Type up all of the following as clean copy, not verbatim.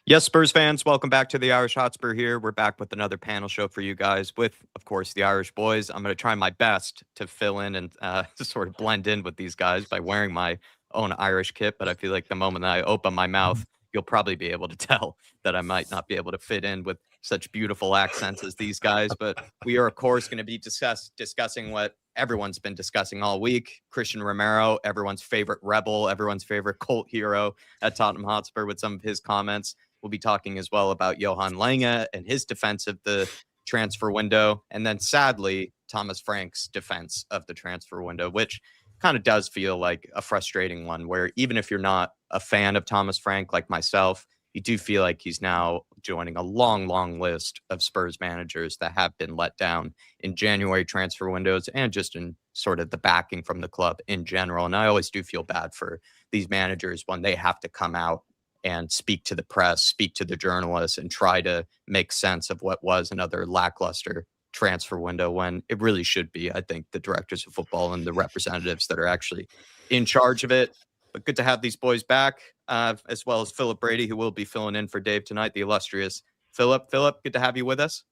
Yes, Spurs fans, welcome back to the Irish Hotspur here. We're back with another panel show for you guys with, of course, the Irish boys. I'm going to try my best to fill in and to sort of blend in with these guys by wearing my own Irish kit. But I feel like the moment that I open my mouth, you'll probably be able to tell that I might not be able to fit in with such beautiful accents as these guys. But we are, of course, going to be discussing what everyone's been discussing all week. Christian Romero, everyone's favorite rebel, everyone's favorite cult hero at Tottenham Hotspur with some of his comments. We'll be talking as well about Johan Lange and his defense of the transfer window. And then sadly, Thomas Frank's defense of the transfer window, which kind of does feel like a frustrating one where even if you're not a fan of Thomas Frank like myself, you do feel like he's now joining a long, long list of Spurs managers that have been let down in January transfer windows and just in sort of the backing from the club in general. And I always do feel bad for these managers when they have to come out and speak to the press, speak to the journalists, and try to make sense of what was another lackluster transfer window when it really should be, I think, the directors of football and the representatives that are actually in charge of it. But good to have these boys back, as well as Philip Brady, who will be filling in for Dave tonight, the illustrious Philip. Philip, good to have you with us.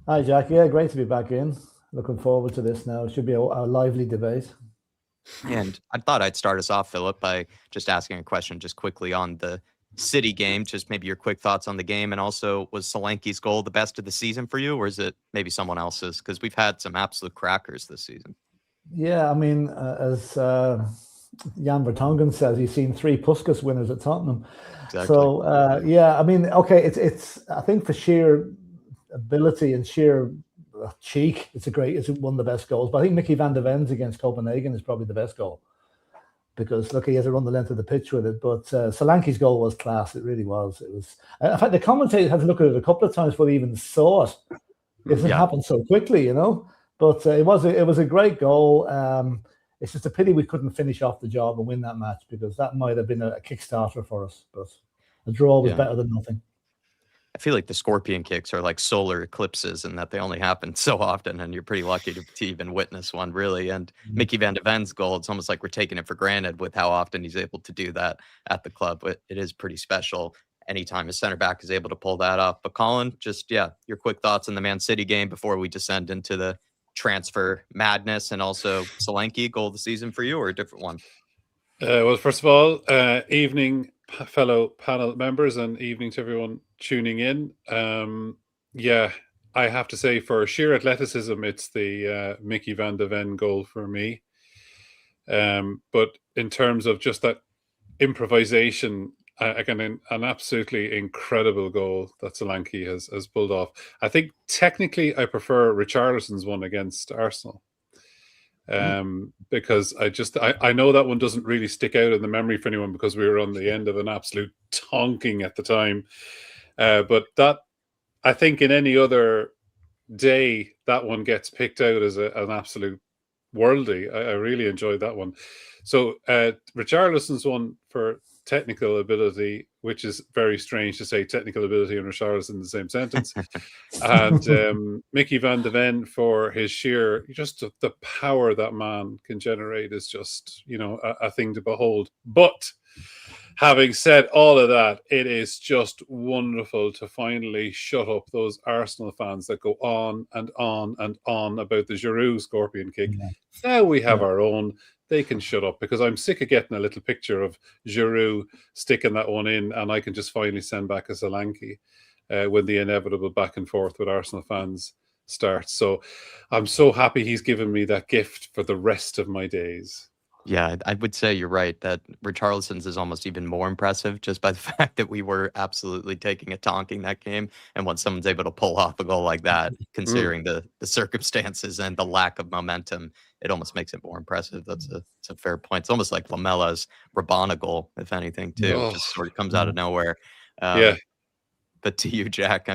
Hi, Jack. Yeah, great to be back in. Looking forward to this now. It should be a lively debate. And I thought I'd start us off, Philip, by just asking a question just quickly on the City game, just maybe your quick thoughts on the game. And also, was Solanke's goal the best of the season for you, or is it maybe someone else's? Because we've had some absolute crackers this season. Yeah, I mean, as Jan Vertonghen says, he's seen 3 Puskas winners at Tottenham. Exactly. So, yeah, I mean, okay, it's I think for sheer ability and sheer cheek, it's one of the best goals. But I think Mickey van de Ven's against Copenhagen is probably the best goal because look, he has to run the length of the pitch with it. But Solanke's goal was class. It really was. It was. In fact, the commentator had to look at it a couple of times before they even saw it. It happened so quickly, you know. But it was a great goal. It's just a pity we couldn't finish off the job and win that match because that might have been a kickstarter for us. But a draw was better than nothing. I feel like the scorpion kicks are like solar eclipses and that they only happen so often, and you're pretty lucky to even witness one, really. And Mickey van de Ven's goal, it's almost like we're taking it for granted with how often he's able to do that at the club. But it is pretty special anytime a center back is able to pull that off. But Colin, just, your quick thoughts on the Man City game before we descend into the transfer madness, and also Solanke, goal of the season for you, or a different one? Well, first of all, evening, fellow panel members, and evening to everyone tuning in. I have to say, for sheer athleticism, it's the Mickey van de Ven goal for me. But in terms of just that improvisation, again, an absolutely incredible goal that Solanke has pulled off. I think technically I prefer Richarlison's one against Arsenal. Because I know that one doesn't really stick out in the memory for anyone because we were on the end of an absolute tonking at the time. But that, I think in any other day, that one gets picked out as an absolute worldie. I really enjoyed that one. So Richarlison's one for technical ability, which is very strange to say technical ability and Richarlison in the same sentence. And Mickey van de Ven for his sheer, just the power that man can generate is just, a thing to behold. But having said all of that, it is just wonderful to finally shut up those Arsenal fans that go on and on and on about the Giroud scorpion kick. Yeah. Now we have our own. They can shut up because I'm sick of getting a little picture of Giroud sticking that one in, and I can just finally send back a Solanke when the inevitable back and forth with Arsenal fans starts. So I'm so happy he's given me that gift for the rest of my days. Yeah, I would say you're right that Richarlison's is almost even more impressive just by the fact that we were absolutely taking a tonking that game. And when someone's able to pull off a goal like that, considering the circumstances and the lack of momentum, it almost makes it more impressive. That's a fair point. It's almost like Lamella's Rabona goal, if anything, too. It just sort of comes out of nowhere. But to you, Jack,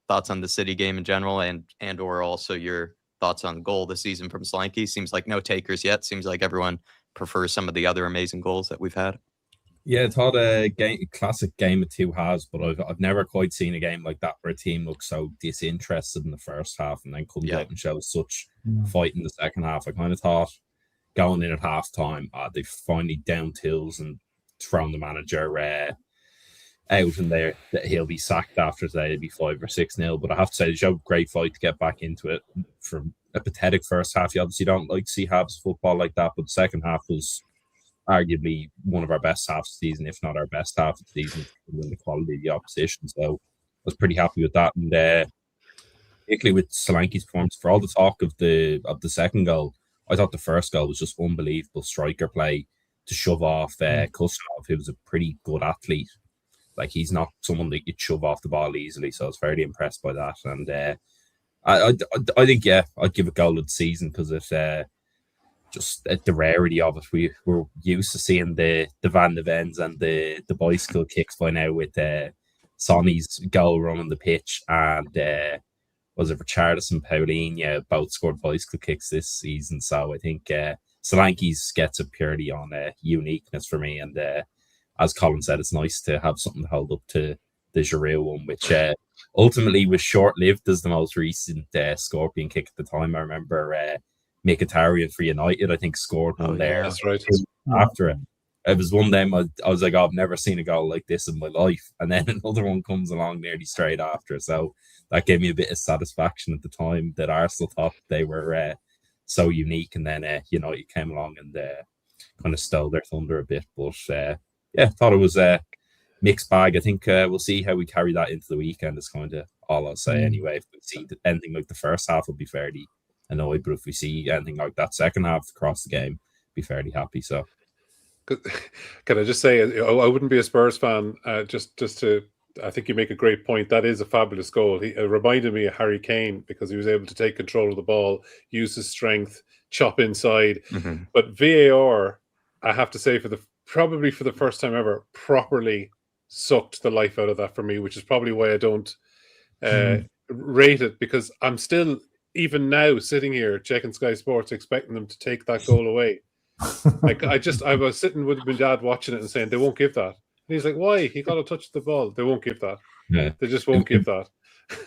thoughts on the City game in general and or also your thoughts on goal this season from Solanke? Seems like no takers yet. Seems like everyone prefers some of the other amazing goals that we've had. Yeah, it's had a classic game of two halves, but I've never quite seen a game like that where a team looks so disinterested in the first half and then comes out and shows such fight in the second half. I kind of thought going in at half time, they finally down tills and thrown the manager out in there that he'll be sacked after today. It'll be 5 or 6-0. But I have to say, they showed great fight to get back into it from a pathetic first half. You obviously don't like to see halves of football like that, but the second half was arguably one of our best halves of the season, if not our best half of the season, in the quality of the opposition. So I was pretty happy with that. And particularly with Solanke's performance, for all the talk of the second goal, I thought the first goal was just unbelievable striker play to shove off Kusanov, who was a pretty good athlete. Like, he's not someone that you'd shove off the ball easily, so I was very impressed by that. And I think, I'd give it goal of the season because of just the rarity of it. We're used to seeing the Van de Vens and the bicycle kicks by now with Sonny's goal running the pitch, and was it Richarlison, Paulinho, both scored bicycle kicks this season. So I think Solanke's gets it purely on uniqueness for me. And as Colin said, it's nice to have something to hold up to the Giroud one, which ultimately was short-lived as the most recent scorpion kick at the time. I remember Mkhitaryan for United, I think, scored one there. That's right. After it. It was one day I was like, I've never seen a goal like this in my life. And then another one comes along nearly straight after. So that gave me a bit of satisfaction at the time that Arsenal thought they were so unique. And then United came along and kind of stole their thunder a bit. But I thought it was a mixed bag. I think we'll see how we carry that into the weekend. Is kind of all I'll say anyway. If we see anything like the first half, we'll be fairly annoyed. But if we see anything like that second half across the game, be fairly happy. So. Can I just say, I wouldn't be a Spurs fan just to. I think you make a great point. That is a fabulous goal. He reminded me of Harry Kane because he was able to take control of the ball, use his strength, chop inside. Mm-hmm. But VAR, I have to say, probably for the first time ever, properly sucked the life out of that for me, which is probably why I don't rate it, because I'm still, even now, sitting here checking Sky Sports, expecting them to take that goal away. I was sitting with my dad watching it and saying they won't give that. And he's like, "Why? He got to touch the ball. They won't give that. Yeah, they just won't give that."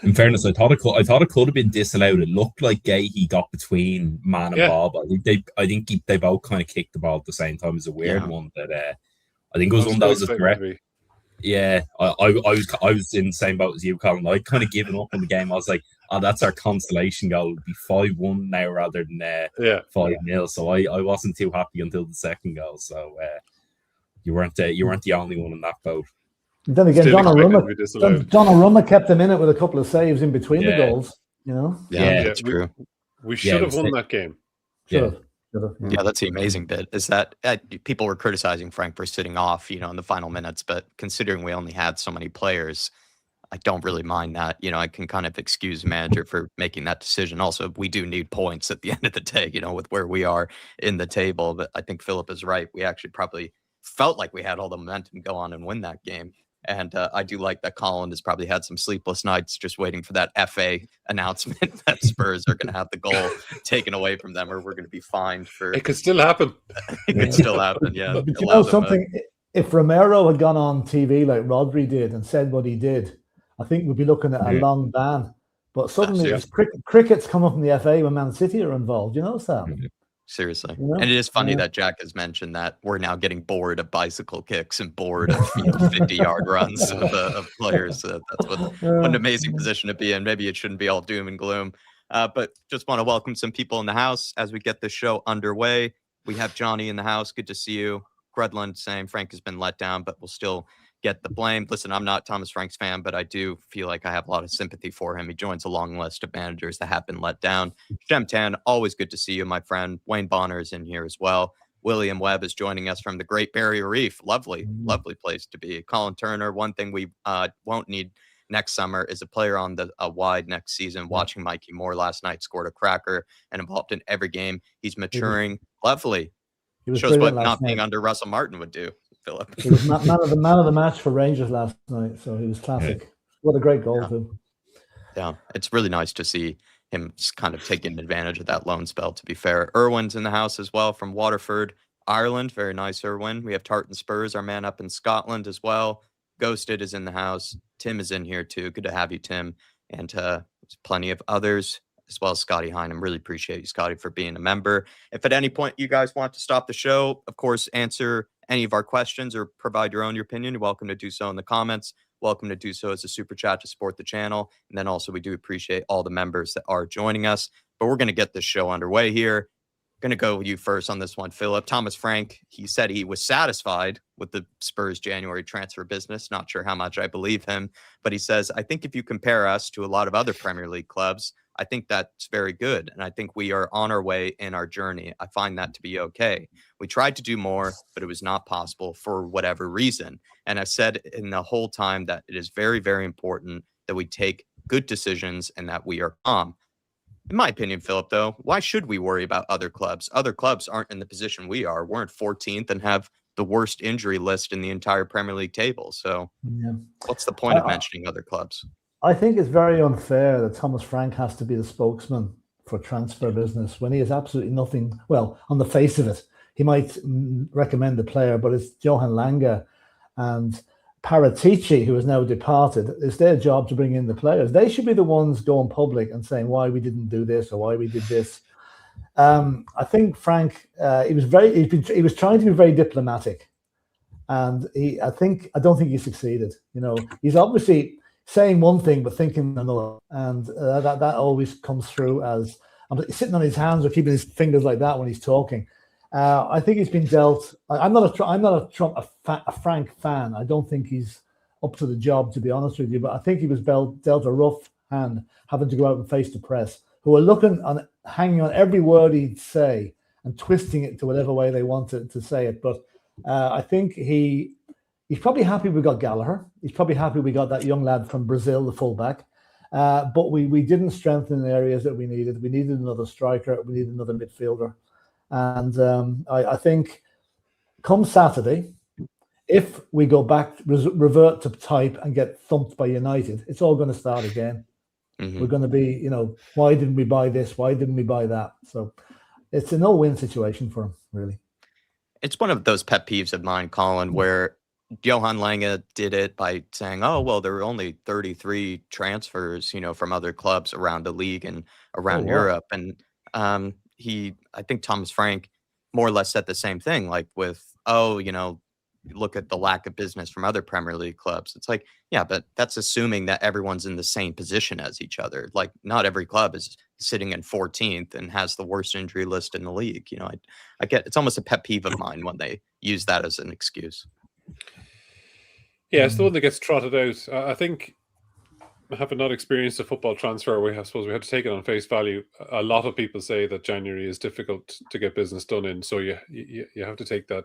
In fairness, I thought it could have been disallowed. It looked like he got between Man and Bob. I think they both kind of kicked the ball at the same time. It was a weird one that I think it was one that was a threat. Yeah, I was in the same boat as you, Colin. I'd kind of given up on the game. I was like, "Oh, that's our consolation goal. It'll be 5-1 now rather than 5-0." So I wasn't too happy until the second goal. So you weren't the only one in that boat. And then again, Donnarumma kept them in it with a couple of saves in between the goals. You know, that's true. We should have won that game. Yeah, that's the amazing bit, is that people were criticizing Frank for sitting off, in the final minutes, but considering we only had so many players, I don't really mind that. I can kind of excuse the manager for making that decision. Also, we do need points at the end of the day, with where we are in the table. But I think Philip is right. We actually probably felt like we had all the momentum go on and win that game. And I do like that Colin has probably had some sleepless nights just waiting for that FA announcement that Spurs are going to have the goal taken away from them, or we're going to be fined for. It could still happen. It could still happen, yeah. But you know something? If Romero had gone on TV like Rodri did and said what he did, I think we'd be looking at a long ban. But suddenly, cricket's come up in the FA when Man City are involved. You notice that? Mm-hmm. Seriously. And it is funny that Jack has mentioned that we're now getting bored of bicycle kicks and bored of 50-yard runs of players. That's what an amazing position to be in. Maybe it shouldn't be all doom and gloom. But just want to welcome some people in the house as we get this show underway. We have Johnny in the house. Good to see you. Gredland saying Frank has been let down, but will still get the blame. Listen, I'm not Thomas Frank's fan, but I do feel like I have a lot of sympathy for him. He joins a long list of managers that have been let down. Shem Tan, always good to see you, my friend. Wayne Bonner is in here as well. William Webb is joining us from the Great Barrier Reef. Lovely place to be. Colin Turner, one thing we won't need next summer is a player on the wide next season. Watching Mikey Moore last night, scored a cracker and involved in every game. He's maturing. Lovely. Shows what not being under Russell Martin would do. Philip. He was man of the match for Rangers last night, so he was classic. What a great goal too. Yeah, it's really nice to see him kind of taking advantage of that loan spell, to be fair. Irwin's in the house as well from Waterford, Ireland. Very nice, Irwin. We have Tartan Spurs, our man up in Scotland as well. Ghosted is in the house. Tim is in here too. Good to have you, Tim. And there's plenty of others, as well as Scotty Hynum. Really appreciate you, Scotty, for being a member. If at any point you guys want to stop the show, of course, answer any of our questions or provide your own opinion, you're welcome to do so in the comments. Welcome to do so as a super chat to support the channel. And then also we do appreciate all the members that are joining us. But we're going to get this show underway here. Going to go with you first on this one, Philip. Thomas Frank, he said he was satisfied with the Spurs January transfer business. Not sure how much I believe him, but he says, I think if you compare us to a lot of other Premier League clubs, I think that's very good. And I think we are on our way in our journey. I find that to be okay. We tried to do more, but it was not possible for whatever reason. And I said in the whole time that it is very, very important that we take good decisions and that we are calm. In my opinion, Philip, though, why should we worry about other clubs? Other clubs aren't in the position we are. We're in 14th and have the worst injury list in the entire Premier League table. So what's the point of mentioning other clubs? I think it's very unfair that Thomas Frank has to be the spokesman for transfer business when he has absolutely nothing. Well, on the face of it, he might recommend the player, but it's Johan Lange and Paratici, who has now departed. It's their job to bring in the players. They should be the ones going public and saying why we didn't do this or why we did this. I think Frank, he was trying to be very diplomatic, and I don't think he succeeded. You know, he's obviously saying one thing but thinking another, and that always comes through as sitting on his hands or keeping his fingers like that when he's talking. I think he's been dealt. I'm not a Frank fan. I don't think he's up to the job, to be honest with you. But I think he was dealt a rough hand, having to go out and face the press, who are hanging on every word he'd say and twisting it to whatever way they wanted to say it. But I think he's probably happy we got Gallagher. He's probably happy we got that young lad from Brazil, the fullback. But we didn't strengthen the areas that we needed. We needed another striker. We needed another midfielder. And I think come Saturday, if we go back, revert to type and get thumped by United, it's all going to start again. We're going to be, why didn't we buy this? Why didn't we buy that? So it's a no-win situation for him, really. It's one of those pet peeves of mine, Colin, where Johan Lange did it by saying, oh, well, there were only 33 transfers, from other clubs around the league and around Europe. And I think Thomas Frank more or less said the same thing, like with, look at the lack of business from other Premier League clubs. It's like, yeah, but that's assuming that everyone's in the same position as each other. Like, not every club is sitting in 14th and has the worst injury list in the league. I get, it's almost a pet peeve of mine when they use that as an excuse. Yeah, it's the one that gets trotted out. I think, having not experienced a football transfer, I suppose we had to take it on face value. A lot of people say that January is difficult to get business done in, so you have to take that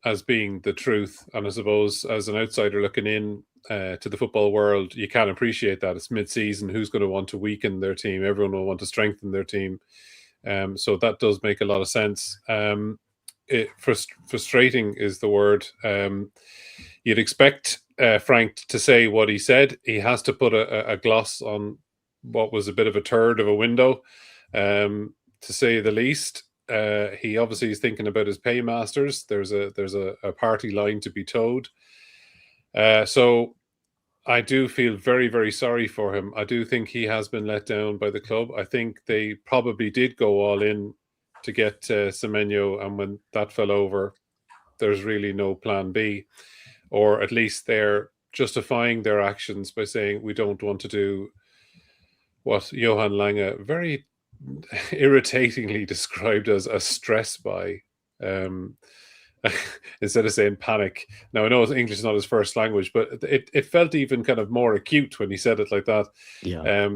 as being the truth. And I suppose as an outsider looking in to the football world, you can't appreciate that. It's mid-season. Who's going to want to weaken their team? Everyone will want to strengthen their team. So that does make a lot of sense. Frustrating is the word. You'd expect Frank to say what he said. He has to put a gloss on what was a bit of a turd of a window, to say the least. He obviously is thinking about his paymasters. There's a party line to be towed. So I do feel very, very sorry for him. I do think he has been let down by the club. I think they probably did go all in to get Semenyo, and when that fell over, there's really no plan B. Or at least they're justifying their actions by saying we don't want to do what Johan Lange very irritatingly described as a stress buy, instead of saying panic. Now, I know English is not his first language, but it felt even kind of more acute when he said it like that. Yeah.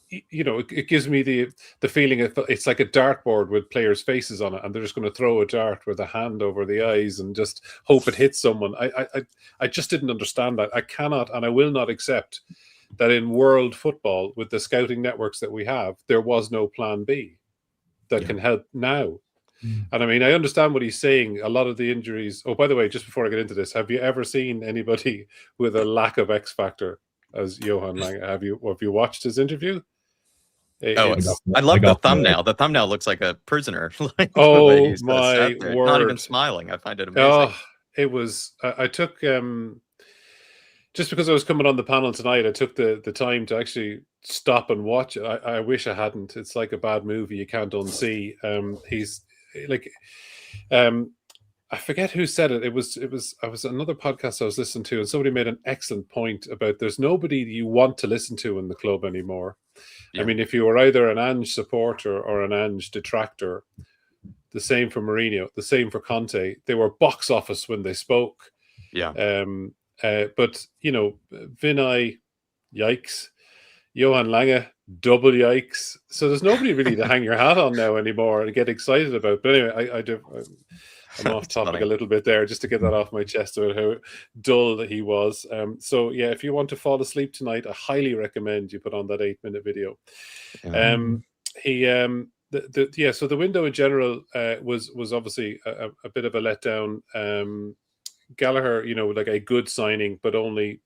It gives me the feeling it's like a dartboard with players' faces on it, and they're just going to throw a dart with a hand over the eyes and just hope it hits someone. I just didn't understand that. I cannot and I will not accept that in world football, with the scouting networks that we have, there was no plan B that can help now. And I mean, I understand what he's saying. A lot of the injuries. Oh, by the way, just before I get into this, have you ever seen anybody with a lack of X factor as Johan Lange? Have you watched his interview? I love the thumbnail. The thumbnail looks like a prisoner. Like, oh my word! Not even smiling. I find it amazing. Oh, it was. I took just because I was coming on the panel tonight, I took the time to actually stop and watch it. I wish I hadn't. It's like a bad movie you can't unsee. like, I forget who said it. It was another podcast I was listening to, and somebody made an excellent point about there's nobody you want to listen to in the club anymore. Yeah. I mean, if you were either an Ange supporter or an Ange detractor, the same for Mourinho, the same for Conte. They were box office when they spoke. Yeah. But Vinay, yikes. Johan Lange, double yikes. So there's nobody really to hang your hat on now anymore and get excited about. But anyway, I'm off topic a little bit there, just to get that off my chest about how dull that he was. So yeah, if you want to fall asleep tonight, I highly recommend you put on that 8-minute video. So the window in general was obviously a bit of a letdown. Gallagher, like a good signing, but only,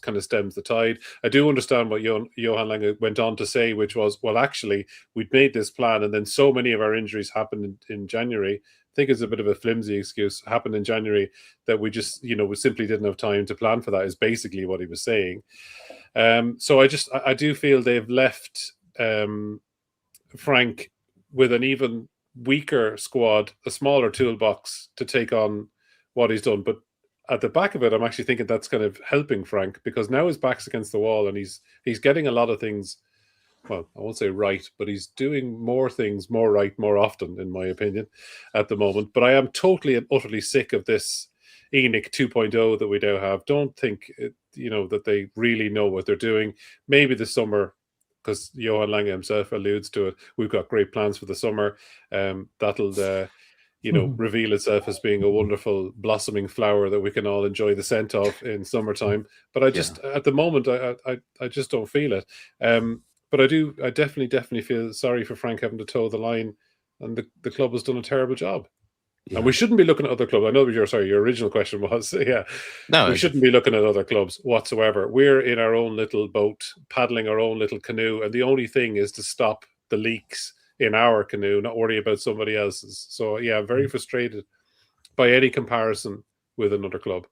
kind of stems the tide. I do understand what Johan Lange went on to say, which was, well, actually, we'd made this plan, and then so many of our injuries happened in January. I think it's a bit of a flimsy excuse, happened in January, that we just, we simply didn't have time to plan for that, is basically what he was saying. So I do feel they've left Frank with an even weaker squad, a smaller toolbox to take on what he's done. But at the back of it, I'm actually thinking that's kind of helping Frank, because now his back's against the wall and he's getting a lot of things, well, I won't say right, but he's doing more things more right more often, in my opinion, at the moment. But I am totally and utterly sick of this ENIC 2.0 that we now have. Don't think, that they really know what they're doing. Maybe this summer, because Johan Lange himself alludes to it, we've got great plans for the summer. That'll reveal itself as being a wonderful blossoming flower that we can all enjoy the scent of in summertime. But at the moment, I just don't feel it. But I definitely feel sorry for Frank having to toe the line, and the club has done a terrible job. Yeah. And we shouldn't be looking at other clubs. I know your original question was, we shouldn't be looking at other clubs whatsoever. We're in our own little boat, paddling our own little canoe, and the only thing is to stop the leaks in our canoe, not worry about somebody else's. So yeah, I'm very frustrated by any comparison with another club.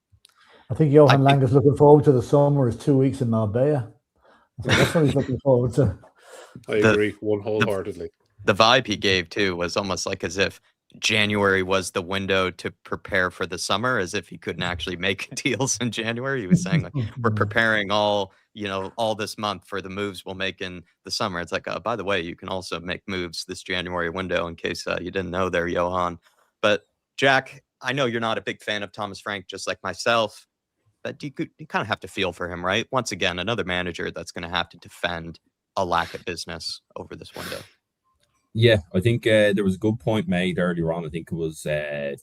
I think Johan Lange is looking forward to the summer. Is 2 weeks in Marbella. So that's what he's looking forward to. I agree wholeheartedly. The vibe he gave too was almost like as if January was the window to prepare for the summer, as if he couldn't actually make deals in January. He was saying, like, we're preparing all this month for the moves we'll make in the summer. It's like, by the way, you can also make moves this January window, in case you didn't know there, Johan. But Jack, I know you're not a big fan of Thomas Frank, just like myself, but you kind of have to feel for him, right? Once again, another manager that's going to have to defend a lack of business over this window. Yeah, I think there was a good point made earlier on. I think it was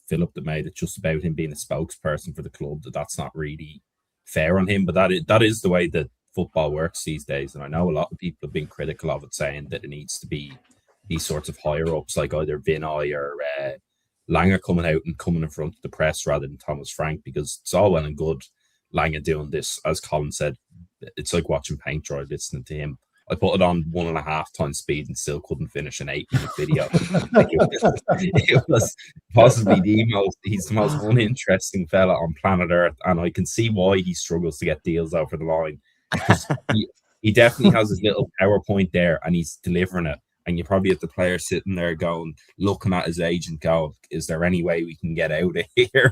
Philip that made it, just about him being a spokesperson for the club, that's not really fair on him. But that is the way that football works these days. And I know a lot of people have been critical of it, saying that it needs to be these sorts of higher-ups, like either Vinay or Lange coming out and coming in front of the press rather than Thomas Frank, because it's all well and good Lange doing this. As Colin said, it's like watching paint dry, listening to him. I put it on 1.5 times speed and still couldn't finish an 8-minute video. It was possibly he's the most uninteresting fella on planet Earth, and I can see why he struggles to get deals over the line. Because he definitely has his little PowerPoint there, and he's delivering it. And you probably have the player sitting there looking at his agent, going, is there any way we can get out of here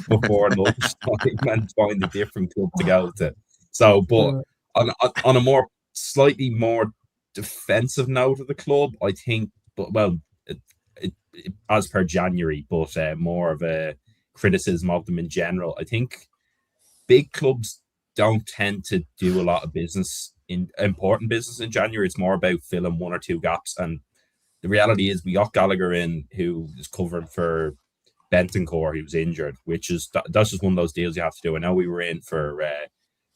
before lunchtime and find a different club to go to? So, but on a slightly more defensive note of the club, I think, but as per January, but more of a criticism of them in general. I think big clubs don't tend to do a lot of important business in January. It's more about filling 1 or 2 gaps, and the reality is we got Gallagher in, who is covering for Bentancur, who was injured, that's just one of those deals you have to do. I know we were in for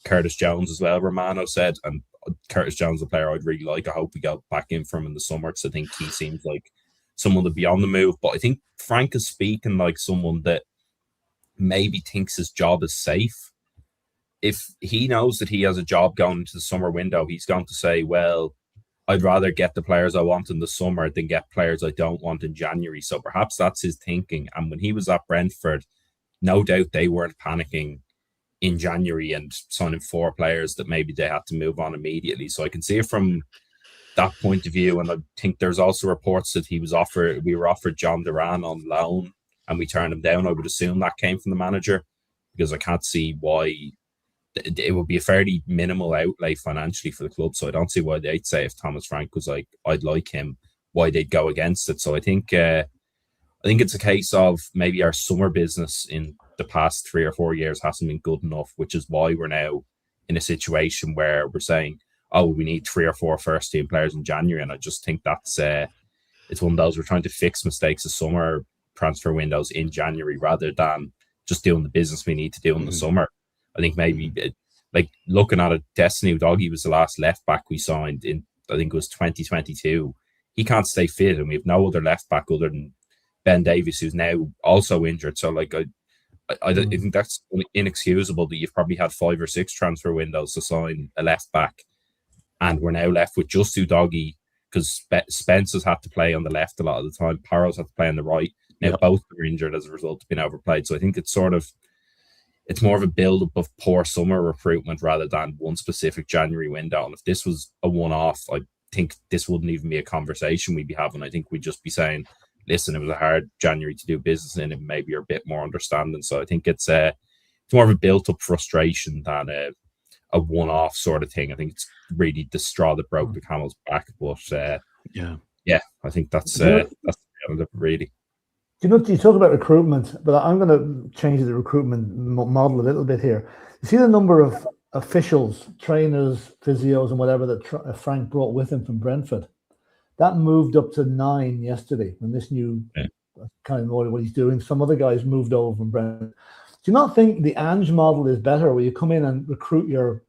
Curtis Jones as well, Romero said, and Curtis Jones, a player I'd really like. I hope we go back in for him in the summer, because I think he seems like someone to be on the move. But I think Frank is speaking like someone that maybe thinks his job is safe. If he knows that he has a job going into the summer window, he's going to say, well, I'd rather get the players I want in the summer than get players I don't want in January. So perhaps that's his thinking. And when he was at Brentford, no doubt they weren't panicking in January and signing 4 players that maybe they had to move on immediately. So I can see it from that point of view. And I think there's also reports that we were offered John Duran on loan and we turned him down. I would assume that came from the manager, because I can't see why it would be a fairly minimal outlay financially for the club. So I don't see why they'd say, if Thomas Frank was like, I'd like him, why they'd go against it. So I think it's a case of maybe our summer business in the past 3 or 4 years hasn't been good enough, which is why we're now in a situation where we're saying, oh, we need 3 or 4 first team players in January. And I just think that's it's one of those, we're trying to fix mistakes of summer transfer windows in January rather than just doing the business we need to do in the summer. I think maybe like looking at it, Destiny Udogie was the last left back we signed in, I think it was 2022. He can't stay fit, and we have no other left back other than Ben Davies, who's now also injured. So like I think that's inexcusable that you've probably had 5 or 6 transfer windows to sign a left back, and we're now left with just Udogie because Spence has had to play on the left a lot of the time. Paro's had to play on the right. Now both are injured as a result of being overplayed. So I think it's more of a build-up of poor summer recruitment rather than one specific January window. And if this was a one-off, I think this wouldn't even be a conversation we'd be having. I think we'd just be saying, listen, it was a hard January to do business in, and maybe you're a bit more understanding. So I think it's more of a built-up frustration than a one-off sort of thing. I think it's really the straw that broke the camel's back. But I think that's really. You talk about recruitment, but I'm going to change the recruitment model a little bit here. You see the number of officials, trainers, physios, and whatever that Frank brought with him from Brentford. That moved up to 9 yesterday when this new kind of know what he's doing. Some other guys moved over from Brentford. Do you not think the Ange model is better, where you come in and recruit your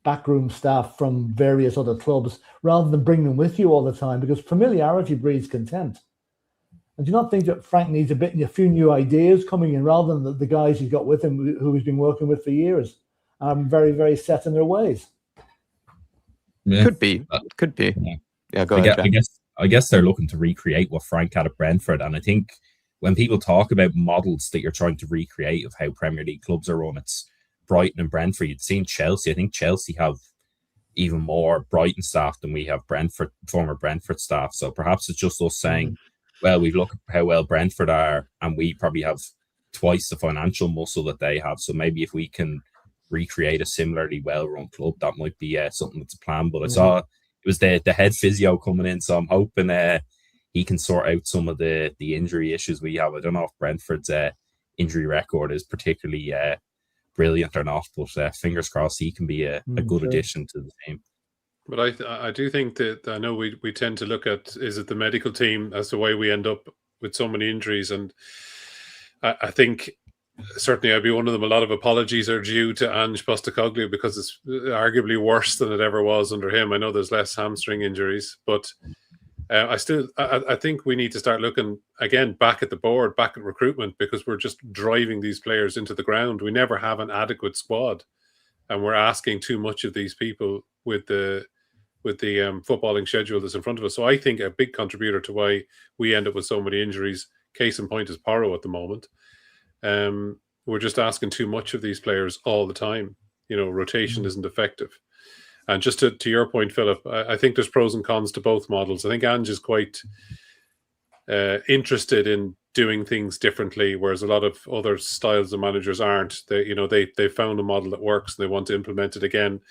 backroom staff from various other clubs rather than bring them with you all the time? Because familiarity breeds contempt. And do you not think that Frank needs a few new ideas coming in rather than the guys he's got with him who he's been working with for years are very, very set in their ways? Yeah. Could be. Yeah, go ahead. I guess they're looking to recreate what Frank had at Brentford. And I think when people talk about models that you're trying to recreate of how Premier League clubs are run, it's Brighton and Brentford. You'd seen Chelsea. I think Chelsea have even more Brighton staff than we have former Brentford staff. So perhaps it's just us saying, well, we've looked at how well Brentford are, and we probably have twice the financial muscle that they have. So maybe if we can recreate a similarly well-run club, that might be something that's a plan. But I saw it was the head physio coming in, so I'm hoping he can sort out some of the injury issues we have. I don't know if Brentford's injury record is particularly brilliant or not, but fingers crossed he can be a good addition to the team. But I do think that, I know we tend to look at, is it the medical team as the way we end up with so many injuries? And I think certainly I'd be one of them. A lot of apologies are due to Ange Postecoglou because it's arguably worse than it ever was under him. I know there's less hamstring injuries, but I think we need to start looking again back at the board, back at recruitment, because we're just driving these players into the ground. We never have an adequate squad, and we're asking too much of these people with the footballing schedule that's in front of us. So I think a big contributor to why we end up with so many injuries, case in point, is Porro at the moment. We're just asking too much of these players all the time. Rotation isn't effective. And just to your point, Philip, I think there's pros and cons to both models. I think Ange is quite interested in doing things differently, whereas a lot of other styles of managers aren't. They found a model that works and they want to implement it again.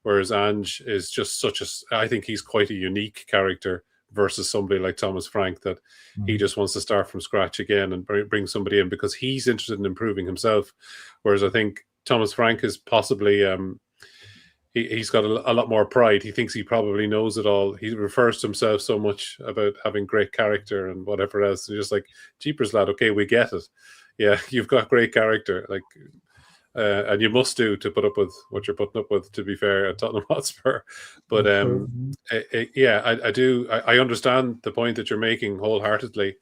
Whereas Ange is just I think he's quite a unique character versus somebody like Thomas Frank, that he just wants to start from scratch again and bring somebody in because he's interested in improving himself. Whereas I think Thomas Frank is possibly, he's got a lot more pride. He thinks he probably knows it all. He refers to himself so much about having great character and whatever else. And just like, jeepers lad, okay, we get it. Yeah, you've got great character. Like, and you must do to put up with what you're putting up with, to be fair, at Tottenham Hotspur. But I do. I understand the point that you're making wholeheartedly,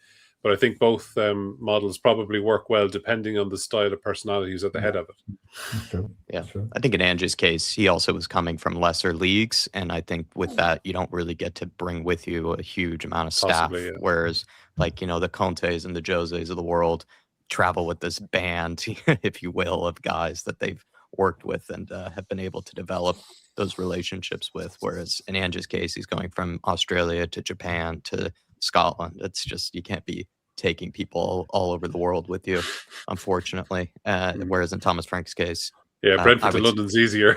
but I think both models probably work well depending on the style of personality who's at the head of it. That's true. Yeah. That's true. I think in Ange's case, he also was coming from lesser leagues, and I think with that, you don't really get to bring with you a huge amount of staff. Possibly, yeah. Whereas, like, the Contes and the Joses of the world travel with this band, if you will, of guys that they've worked with and have been able to develop. those relationships with. Whereas in Ange's case, he's going from Australia to Japan to Scotland. It's just, you can't be taking people all over the world with you, unfortunately. Whereas in Thomas Frank's case, Brentford to London's easier.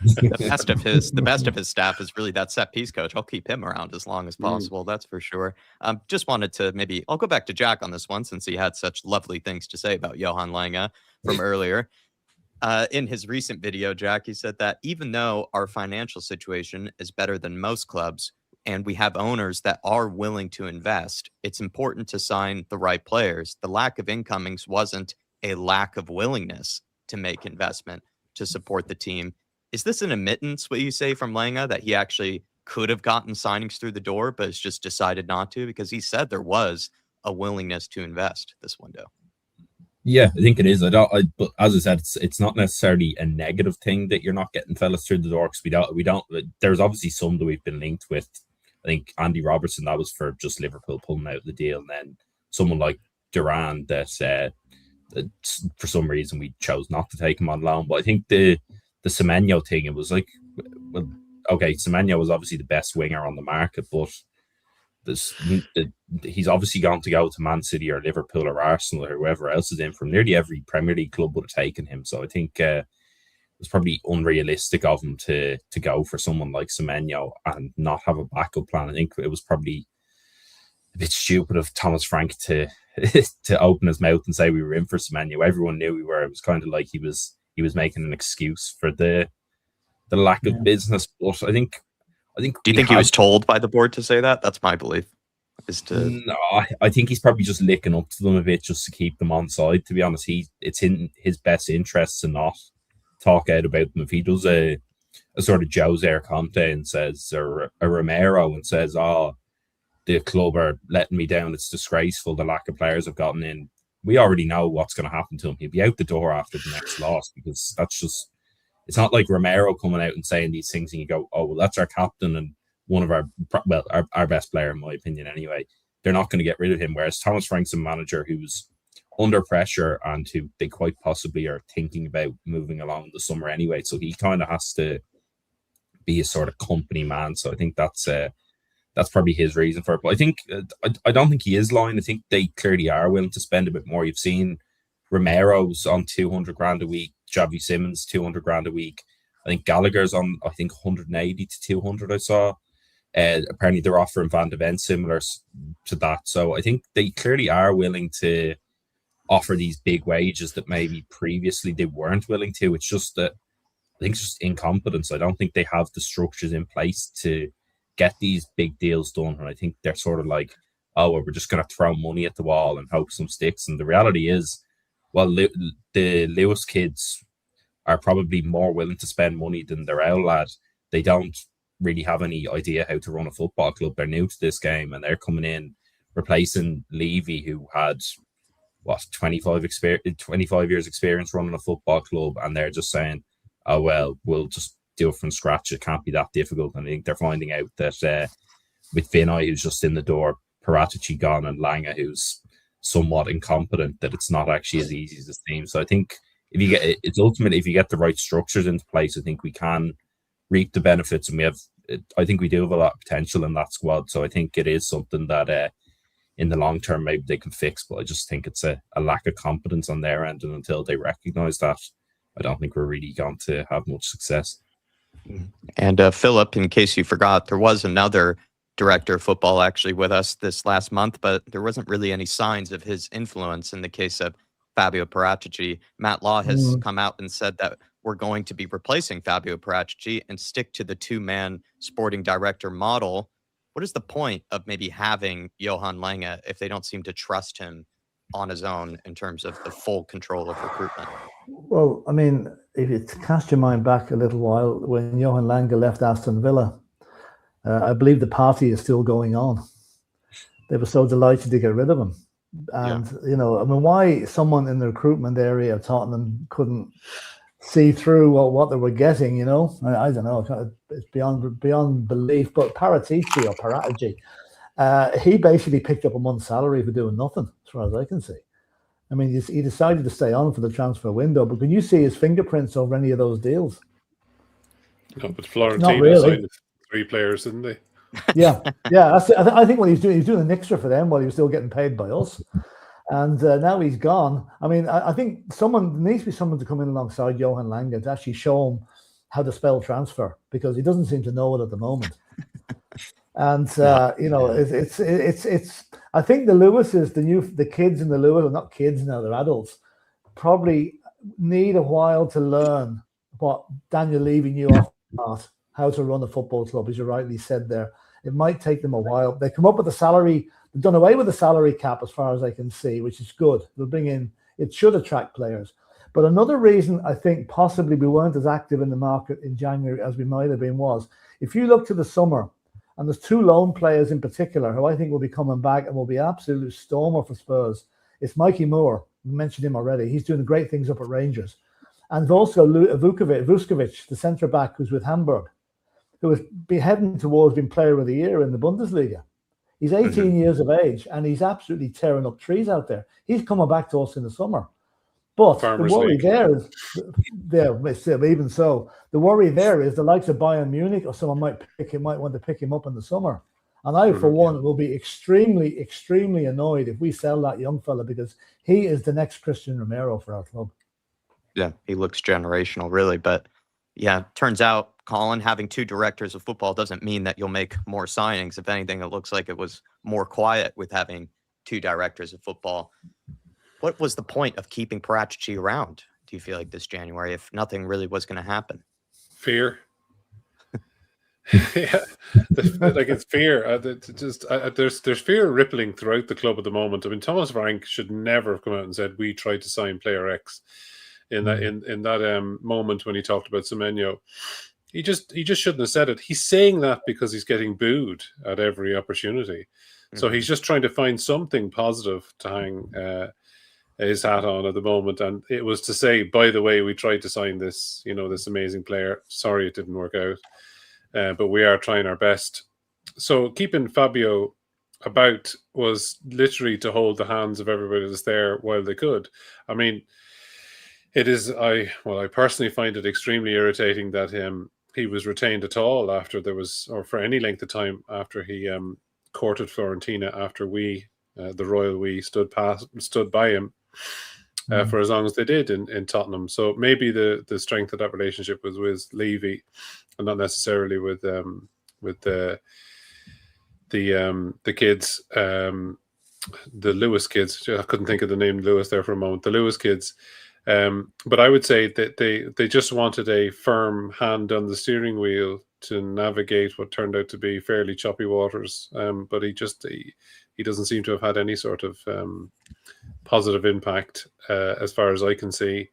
the best of his staff is really that set piece coach. I'll keep him around as long as possible. That's for sure. Just wanted to I'll go back to Jack on this one, since he had such lovely things to say about Johan Lange from earlier. In his recent video, Jack, he said that even though our financial situation is better than most clubs and we have owners that are willing to invest, it's important to sign the right players. The lack of incomings wasn't a lack of willingness to make investment to support the team. Is this an admittance, what you say, from Lange, that he actually could have gotten signings through the door, but has just decided not to? Because he said there was a willingness to invest this window. Yeah, I think it is. But as I said, it's not necessarily a negative thing that you're not getting fellas through the door, because we don't. There's obviously some that we've been linked with. I think Andy Robertson, that was for just Liverpool pulling out the deal, and then someone like Duran that for some reason we chose not to take him on loan. But I think the Semenyo thing, it was like, well, okay, Semenyo was obviously the best winger on the market, but he's obviously going to go to Man City or Liverpool or Arsenal or whoever else is in from. Nearly every Premier League club would have taken him. So I think it was probably unrealistic of him to go for someone like Semenyo and not have a backup plan. I think it was probably a bit stupid of Thomas Frank to open his mouth and say we were in for Semenyo. Everyone knew we were. It was kind of like he was making an excuse for the lack of business. But I think. Do you think he was told by the board to say that? That's my belief. No, I think he's probably just licking up to them a bit just to keep them on side. To be honest, it's in his best interests to not talk out about them. If he does a sort of Jose Conte and says, or a Romero and says, "Oh, the club are letting me down. It's disgraceful. The lack of players have gotten in." We already know what's going to happen to him. He'll be out the door after the next loss, because that's just. It's not like Romero coming out and saying these things and you go, oh, well, that's our captain and one of our best player, in my opinion, anyway. They're not going to get rid of him. Whereas Thomas Frank's a manager who's under pressure and who they quite possibly are thinking about moving along the summer anyway. So he kind of has to be a sort of company man. So I think that's probably his reason for it. But I think I don't think he is lying. I think they clearly are willing to spend a bit more. You've seen Romero's on 200 grand a week. Javi Simmons 200 grand a week. I think Gallagher's on 180 to 200. I saw. Apparently they're offering Van de Ven similar to that. So I think they clearly are willing to offer these big wages that maybe previously they weren't willing to. It's just that I think it's just incompetence. I don't think they have the structures in place to get these big deals done. And I think they're sort of like, oh, well, we're just going to throw money at the wall and hope some sticks. And the reality is, well, the Lewis kids are probably more willing to spend money than their old lad. They don't really have any idea how to run a football club. They're new to this game and they're coming in, replacing Levy, who had, 25 years experience running a football club. And they're just saying, oh, well, we'll just do it from scratch. It can't be that difficult. And I think they're finding out that with Vinay, who's just in the door, Paratici gone, and Lange, who's somewhat incompetent, that it's not actually as easy as it seems. So I think if you get the right structures into place, I think we can reap the benefits, and I think we do have a lot of potential in that squad. So I think it is something that in the long term maybe they can fix, but I just think it's a lack of competence on their end, and until they recognize that, I don't think we're really going to have much success. And Philip, in case you forgot, there was another director of football actually with us this last month, but there wasn't really any signs of his influence in the case of Fabio Paratici. Matt Law has come out and said that we're going to be replacing Fabio Paratici and stick to the two-man sporting director model. What is the point of maybe having Johan Lange if they don't seem to trust him on his own in terms of the full control of recruitment? Well, I mean, if you cast your mind back a little while, when Johan Lange left Aston Villa, I believe the party is still going on. They were so delighted to get rid of him. And, why someone in the recruitment area of Tottenham couldn't see through what they were getting, I don't know. It's beyond belief. But Paratici, he basically picked up a month's salary for doing nothing, as far as I can see. I mean, he decided to stay on for the transfer window, but can you see his fingerprints over any of those deals? No, but Not Florentino really. signed 3 players, didn't they? Yeah. I think what he's doing an extra for them while he was still getting paid by us. And now he's gone. I mean, I think there needs to be someone to come in alongside Johan Lange to actually show him how to spell transfer, because he doesn't seem to know it at the moment. And it's. I think the Lewises, the kids in the Lewis, are not kids now; they're adults. Probably need a while to learn what Daniel Levy knew off the bat, how to run a football club, as you rightly said there. It might take them a while. They come up with a salary. They've done away with the salary cap, as far as I can see, which is good. They'll bring in. It should attract players. But another reason I think possibly we weren't as active in the market in January as we might have been was, if you look to the summer, and there's 2 loan players in particular who I think will be coming back and will be absolute stormer for Spurs. It's Mikey Moore. We mentioned him already. He's doing great things up at Rangers. And also Vuskovic, the centre-back who's with Hamburg, who is heading towards being player of the year in the Bundesliga. He's 18 years of age, and he's absolutely tearing up trees out there. He's coming back to us in the summer. But Farmers the worry League. even so, the worry there is the likes of Bayern Munich or someone might want to pick him up in the summer. And I, for one, will be extremely, extremely annoyed if we sell that young fella, because he is the next Christian Romero for our club. Yeah, he looks generational, really. But yeah, turns out, Colin, having 2 directors of football doesn't mean that you'll make more signings. If anything, it looks like it was more quiet with having 2 directors of football. What was the point of keeping Paratici around, do you feel like, this January, if nothing really was going to happen? Fear. Yeah, it's fear. There's fear rippling throughout the club at the moment. I mean, Thomas Frank should never have come out and said we tried to sign player X in that moment when he talked about Semenyo. He just shouldn't have said it. He's saying that because he's getting booed at every opportunity. So he's just trying to find something positive to hang his hat on at the moment. And it was to say, by the way, we tried to sign this, this amazing player. Sorry, it didn't work out. But we are trying our best. So keeping Fabio about was literally to hold the hands of everybody that's there while they could. I mean, it is, I personally find it extremely irritating that he was retained at all after there was, or for any length of time after he courted Fiorentina, after we, the royal we, stood by him for as long as they did in Tottenham. So maybe the strength of that relationship was with Levy, and not necessarily with the kids, the Lewis kids. I couldn't think of the name Lewis there for a moment. The Lewis kids. But I would say that they just wanted a firm hand on the steering wheel to navigate what turned out to be fairly choppy waters. But he doesn't seem to have had any sort of positive impact as far as I can see,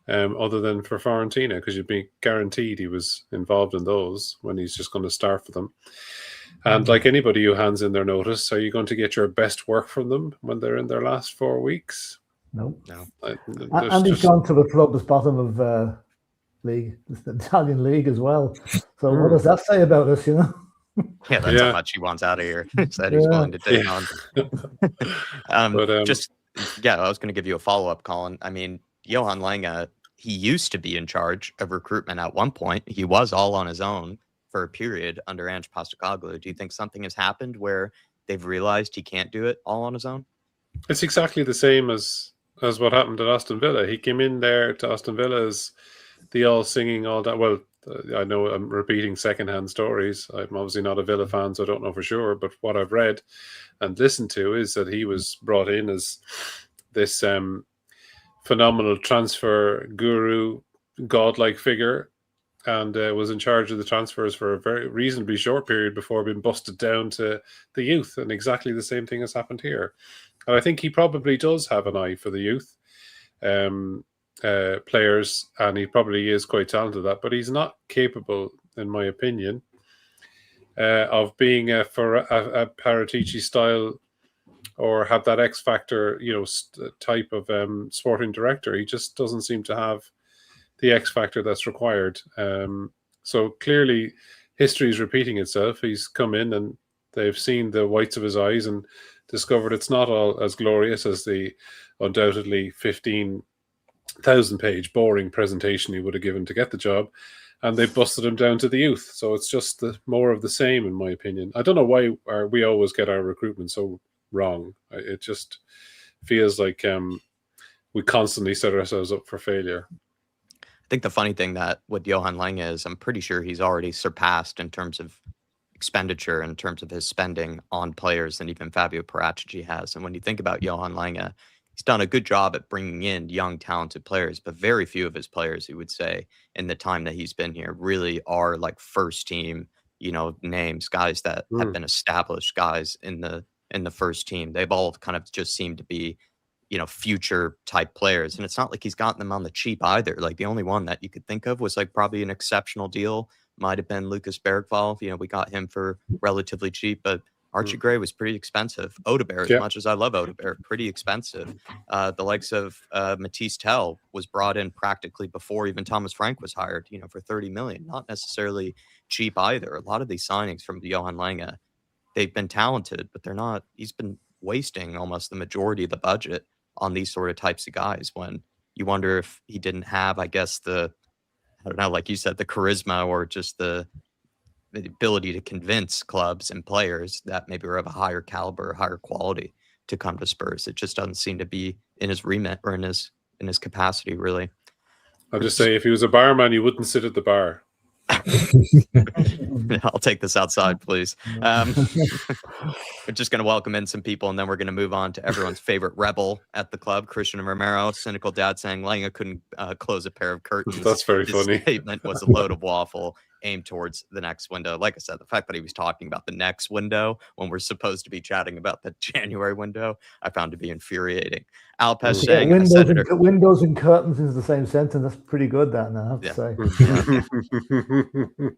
other than for Fiorentina, because you'd be guaranteed he was involved in those when he's just going to start for them. And like anybody who hands in their notice, are you going to get your best work from them when they're in their last 4 weeks? No. And he's gone to the club that's bottom of league, the Italian league as well. So what does that say about us, Yeah, that's how much he wants out of here. That he's willing to take on. I was going to give you a follow-up, Colin. I mean, Johan Lange, he used to be in charge of recruitment at one point. He was all on his own for a period under Ange Postecoglou. Do you think something has happened where they've realized he can't do it all on his own? It's exactly the same as what happened at Aston Villa. He came in there to Aston Villa as the all singing, all that. Well, I know I'm repeating secondhand stories. I'm obviously not a Villa fan, so I don't know for sure. But what I've read and listened to is that he was brought in as this phenomenal transfer guru, godlike figure, and was in charge of the transfers for a very reasonably short period before being busted down to the youth. And exactly the same thing has happened here. And I think he probably does have an eye for the youth players, and he probably is quite talented at that, but he's not capable, in my opinion, of being a Paratici style or have that X factor, type of sporting director. He just doesn't seem to have the X factor that's required. So clearly history is repeating itself. He's come in and they've seen the whites of his eyes and discovered it's not all as glorious as the undoubtedly 15 1,000-page boring presentation he would have given to get the job, and they busted him down to the youth. So it's just more of the same, in my opinion. I don't know why we always get our recruitment so wrong. It just feels like we constantly set ourselves up for failure. I think the funny thing that with Johan Lange is I'm pretty sure he's already surpassed in terms of expenditure, in terms of his spending on players than even Fabio Paratici has. And when you think about Johan Lange, he's done a good job at bringing in young, talented players, but very few of his players, he would say, in the time that he's been here, really are like first team, names, guys that have been established guys in the first team. They've all kind of just seemed to be, future type players. And it's not like he's gotten them on the cheap either. Like the only one that you could think of was like probably an exceptional deal might have been Lucas Bergvall. We got him for relatively cheap, but Archie Gray was pretty expensive. Odegaard, as much as I love Odegaard, pretty expensive. The likes of Matisse Tell was brought in practically before even Thomas Frank was hired, for 30 million. Not necessarily cheap either. A lot of these signings from Johan Lange, they've been talented, but they're not. He's been wasting almost the majority of the budget on these sort of types of guys when you wonder if he didn't have, I guess, I don't know, like you said, the charisma or just the ability to convince clubs and players that maybe are of a higher caliber, higher quality to come to Spurs. It just doesn't seem to be in his remit or in his capacity, really. I'll just say, if he was a barman, you wouldn't sit at the bar. I'll take this outside, please. We're just going to welcome in some people, and then we're going to move on to everyone's favorite rebel at the club, Christian Romero. Cynical dad saying Lange couldn't close a pair of curtains. That's very His funny. Statement was a load of waffle aimed towards the next window. Like I said, the fact that he was talking about the next window when we're supposed to be chatting about the January window, I found to be infuriating. Alpesh saying windows and curtains is the same sentence. That's pretty good, that now, I have to say.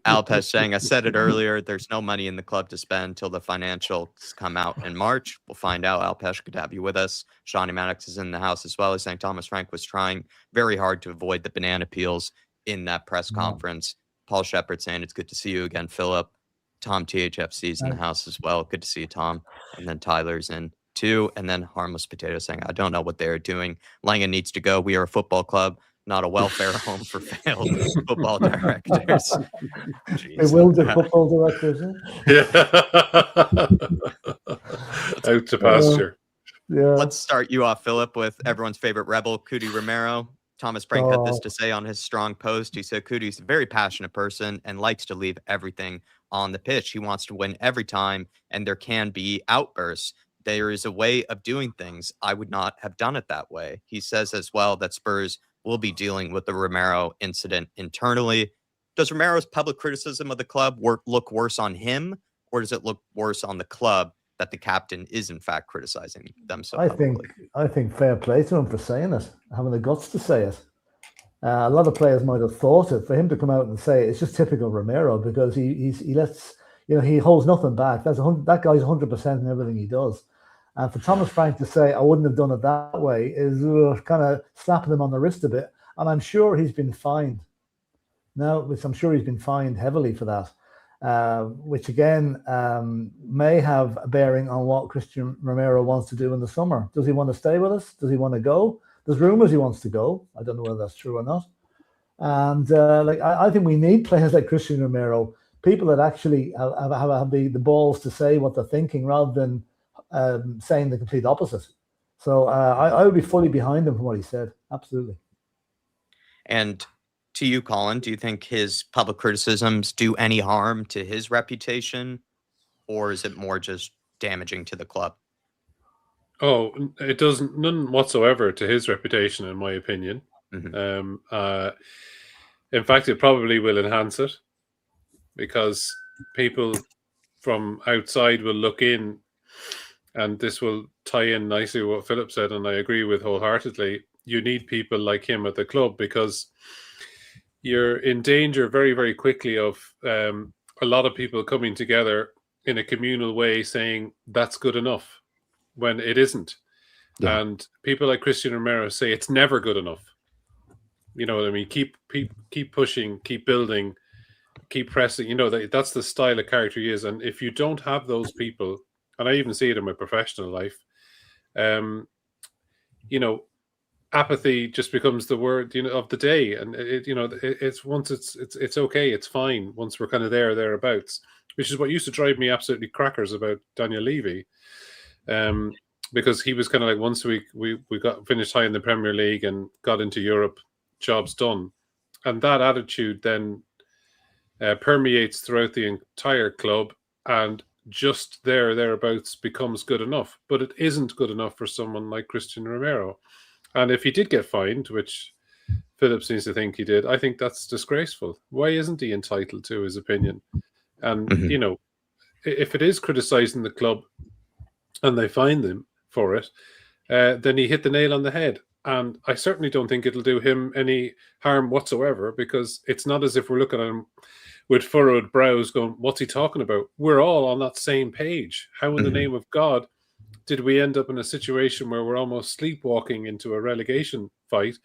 Alpesh saying, I said it earlier, there's no money in the club to spend till the financials come out in March. We'll find out. Alpesh, good to have you with us. Shawnee Maddox is in the house as well. He's saying Thomas Frank was trying very hard to avoid the banana peels in that press conference. Paul Shepard saying it's good to see you again, Philip. Tom THFC's in the house as well. Good to see you, Tom. And then Tyler's in too. And then Harmless Potato saying, I don't know what they're doing. Lange needs to go. We are a football club, not a welfare home for failed football directors. Bewildered football directors. Out to pasture. Let's start you off, Philip, with everyone's favorite rebel, Cootie Romero. Thomas Frank had this to say on his strong post. He said, Cootie's a very passionate person and likes to leave everything on the pitch. He wants to win every time, and there can be outbursts. There is a way of doing things. I would not have done it that way. He says as well that Spurs will be dealing with the Romero incident internally. Does Romero's public criticism of the club look worse on him, or does it look worse on the club that the captain is in fact criticizing them so publicly? I think fair play to him for saying it, having the guts to say it. A lot of players might have thought it. For him to come out and say it, it's just typical Romero, because he lets, he holds nothing back. That guy's 100% in everything he does. And for Thomas Frank to say, I wouldn't have done it that way, is kind of slapping him on the wrist a bit. And I'm sure he's been fined. I'm sure he's been fined heavily for that, which again may have a bearing on what Christian Romero wants to do in the summer. Does he want to stay with us? Does he want to go? There's rumors he wants to go. I don't know whether that's true or not. And I think we need players like Christian Romero, people that actually have the balls to say what they're thinking rather than saying the complete opposite. So I would be fully behind him from what he said. Absolutely. And to you, Colin, do you think his public criticisms do any harm to his reputation, or is it more just damaging to the club? Oh, it doesn't, none whatsoever to his reputation, in my opinion. Mm-hmm. In fact, it probably will enhance it, because people from outside will look in, and this will tie in nicely with what Philip said, and I agree with wholeheartedly. You need people like him at the club, because you're in danger very, very quickly of a lot of people coming together in a communal way saying that's good enough when it isn't. Yeah. And people like Christian Romero say it's never good enough. You know what I mean? Keep pushing, keep building, keep pressing. That's the style of character he is. And if you don't have those people, and I even see it in my professional life, apathy just becomes the word, of the day, and it's once it's okay, it's fine once we're kind of thereabouts, which is what used to drive me absolutely crackers about Daniel Levy, because he was kind of like, once we got finished high in the Premier League and got into Europe, job's done, and that attitude then permeates throughout the entire club, and just thereabouts becomes good enough, but it isn't good enough for someone like Christian Romero. And if he did get fined, which Philip seems to think he did, I think that's disgraceful. Why isn't he entitled to his opinion? And, if it is criticising the club and they fine them for it, then he hit the nail on the head. And I certainly don't think it'll do him any harm whatsoever, because it's not as if we're looking at him with furrowed brows going, what's he talking about? We're all on that same page. How in the name of God did we end up in a situation where we're almost sleepwalking into a relegation fight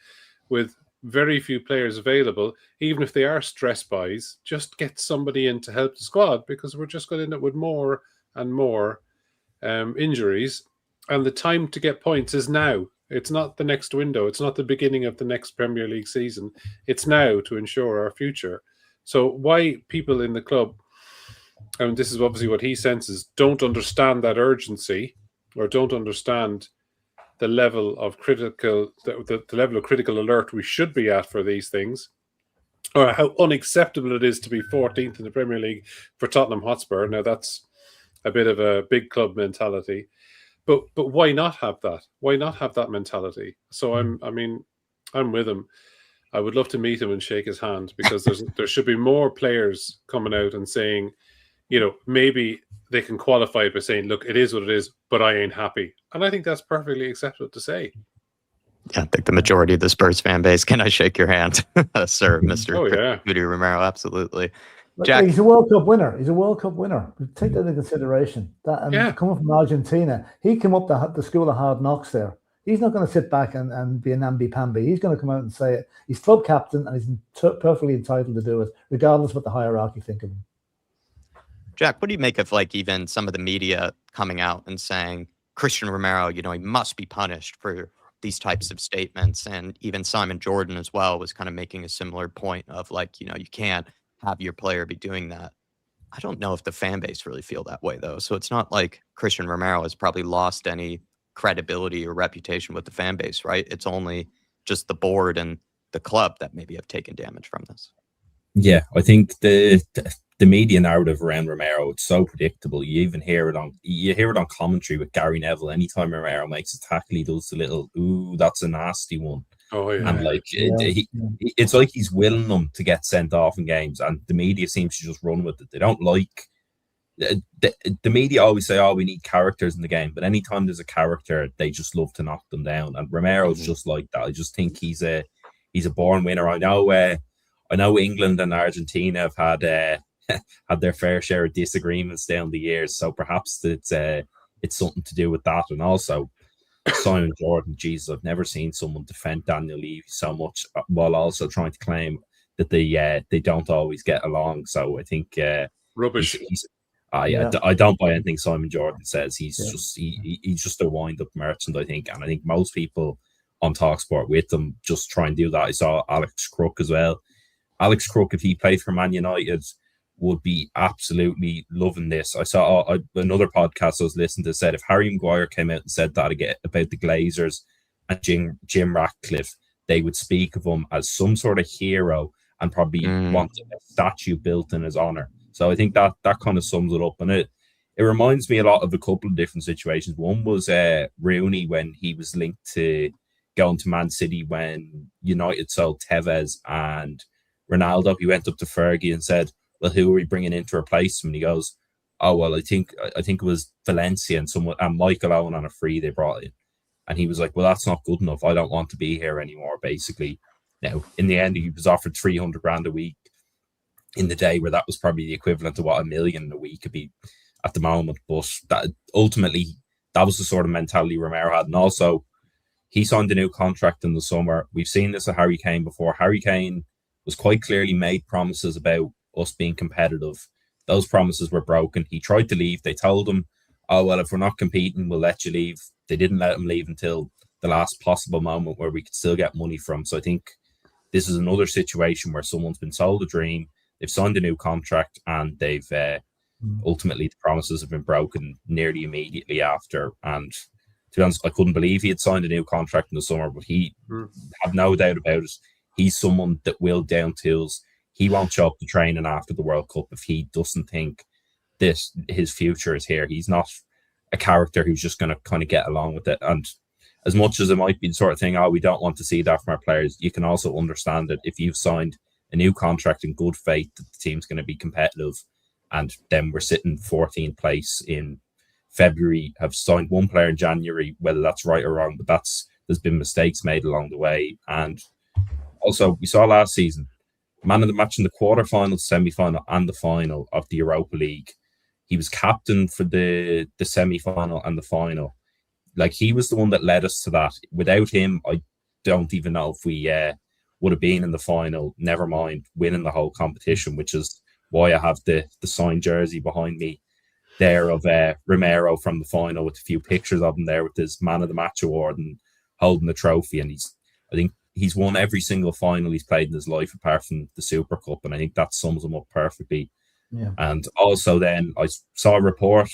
with very few players available? Even if they are stress buys, just get somebody in to help the squad, because we're just going to end up with more and more injuries. And the time to get points is now. It's not the next window. It's not the beginning of the next Premier League season. It's now to ensure our future. So why people in the club, and this is obviously what he senses, don't understand that urgency, or don't understand the level of critical alert we should be at for these things, or how unacceptable it is to be 14th in the Premier League for Tottenham Hotspur. Now that's a bit of a big club mentality, but why not have that? Why not have that mentality? So I'm with him. I would love to meet him and shake his hand, because there should be more players coming out and saying, maybe they can qualify it by saying, look, it is what it is, but I ain't happy. And I think that's perfectly acceptable to say. Yeah, I think the majority of the Spurs fan base, can I shake your hand, sir, Mr. Rudy Romero? Absolutely. Jack, he's a World Cup winner. He's a World Cup winner. Take that into consideration. Coming from Argentina, he came up the school of hard knocks there. He's not going to sit back and be a namby-pamby. He's going to come out and say it. He's club captain, and he's perfectly entitled to do it, regardless of what the hierarchy think of him. Jack, what do you make of even some of the media coming out and saying Christian Romero, he must be punished for these types of statements? And even Simon Jordan as well was kind of making a similar point of you can't have your player be doing that. I don't know if the fan base really feel that way, though. So it's not like Christian Romero has probably lost any credibility or reputation with the fan base, right? It's only just the board and the club that maybe have taken damage from this. Yeah, I think the media narrative around Romero, it's so predictable. You even hear it on commentary with Gary Neville. Anytime Romero makes a tackle, he does the little, ooh, that's a nasty one. Oh yeah. And it's like he's willing them to get sent off in games, and the media seems to just run with it. They don't like the media always say, oh, we need characters in the game, but anytime there's a character, they just love to knock them down. And Romero's just like that. I just think he's a born winner. I know England and Argentina have had had their fair share of disagreements down the years, so perhaps it's something to do with that. And also Simon Jordan, Jesus, I've never seen someone defend Daniel Levy so much while also trying to claim that they don't always get along. So I think rubbish. I don't buy anything Simon Jordan says. He's just a wind-up merchant, I think. And I think most people on TalkSport with them just try and do that. I saw Alex Crook as well. Alex Crook, if he played for Man United, would be absolutely loving this. I saw another podcast I was listening to said if Harry Maguire came out and said that again about the Glazers and Jim Ratcliffe, they would speak of him as some sort of hero and probably want a statue built in his honor. So I think that kind of sums it up. And it reminds me a lot of a couple of different situations. One was Rooney when he was linked to going to Man City when United sold Tevez and Ronaldo. He went up to Fergie and said, well, who are we bringing in to replace him? And he goes, oh, well, I think it was Valencia and Michael Owen on a free they brought in. And he was like, well, that's not good enough. I don't want to be here anymore, basically. Now, in the end, he was offered 300 grand a week in the day where that was probably the equivalent to what $1 million a week could be at the moment. But that ultimately, that was the sort of mentality Romero had. And also, he signed a new contract in the summer. We've seen this with Harry Kane before. Harry Kane was quite clearly made promises about us being competitive. Those promises were broken. He tried to leave. They told him, oh, well, if we're not competing, we'll let you leave. They didn't let him leave until the last possible moment where we could still get money from. So I think this is another situation where someone's been sold a dream, they've signed a new contract, and they've ultimately the promises have been broken nearly immediately after. And to be honest, I couldn't believe he had signed a new contract in the summer, but he had no doubt about it. He's someone that will down tools. He won't show up to training after the World Cup if he doesn't think his future is here. He's not a character who's just going to kind of get along with it. And as much as it might be the sort of thing, we don't want to see that from our players, you can also understand that if you've signed a new contract in good faith that the team's going to be competitive, and then we're sitting 14th place in February, have signed one player in January, whether that's right or wrong, but there's been mistakes made along the way. And also, we saw last season, man of the match in the quarterfinal, semi-final, and the final of the Europa League. He was captain for the semi-final and the final. Like, he was the one that led us to that. Without him, I don't even know if we would have been in the final, never mind winning the whole competition, which is why I have the signed jersey behind me there of Romero from the final, with a few pictures of him there with his man of the match award and holding the trophy. And I think he's won every single final he's played in his life apart from the Super Cup, and I think that sums him up perfectly. Yeah. And also then I saw a report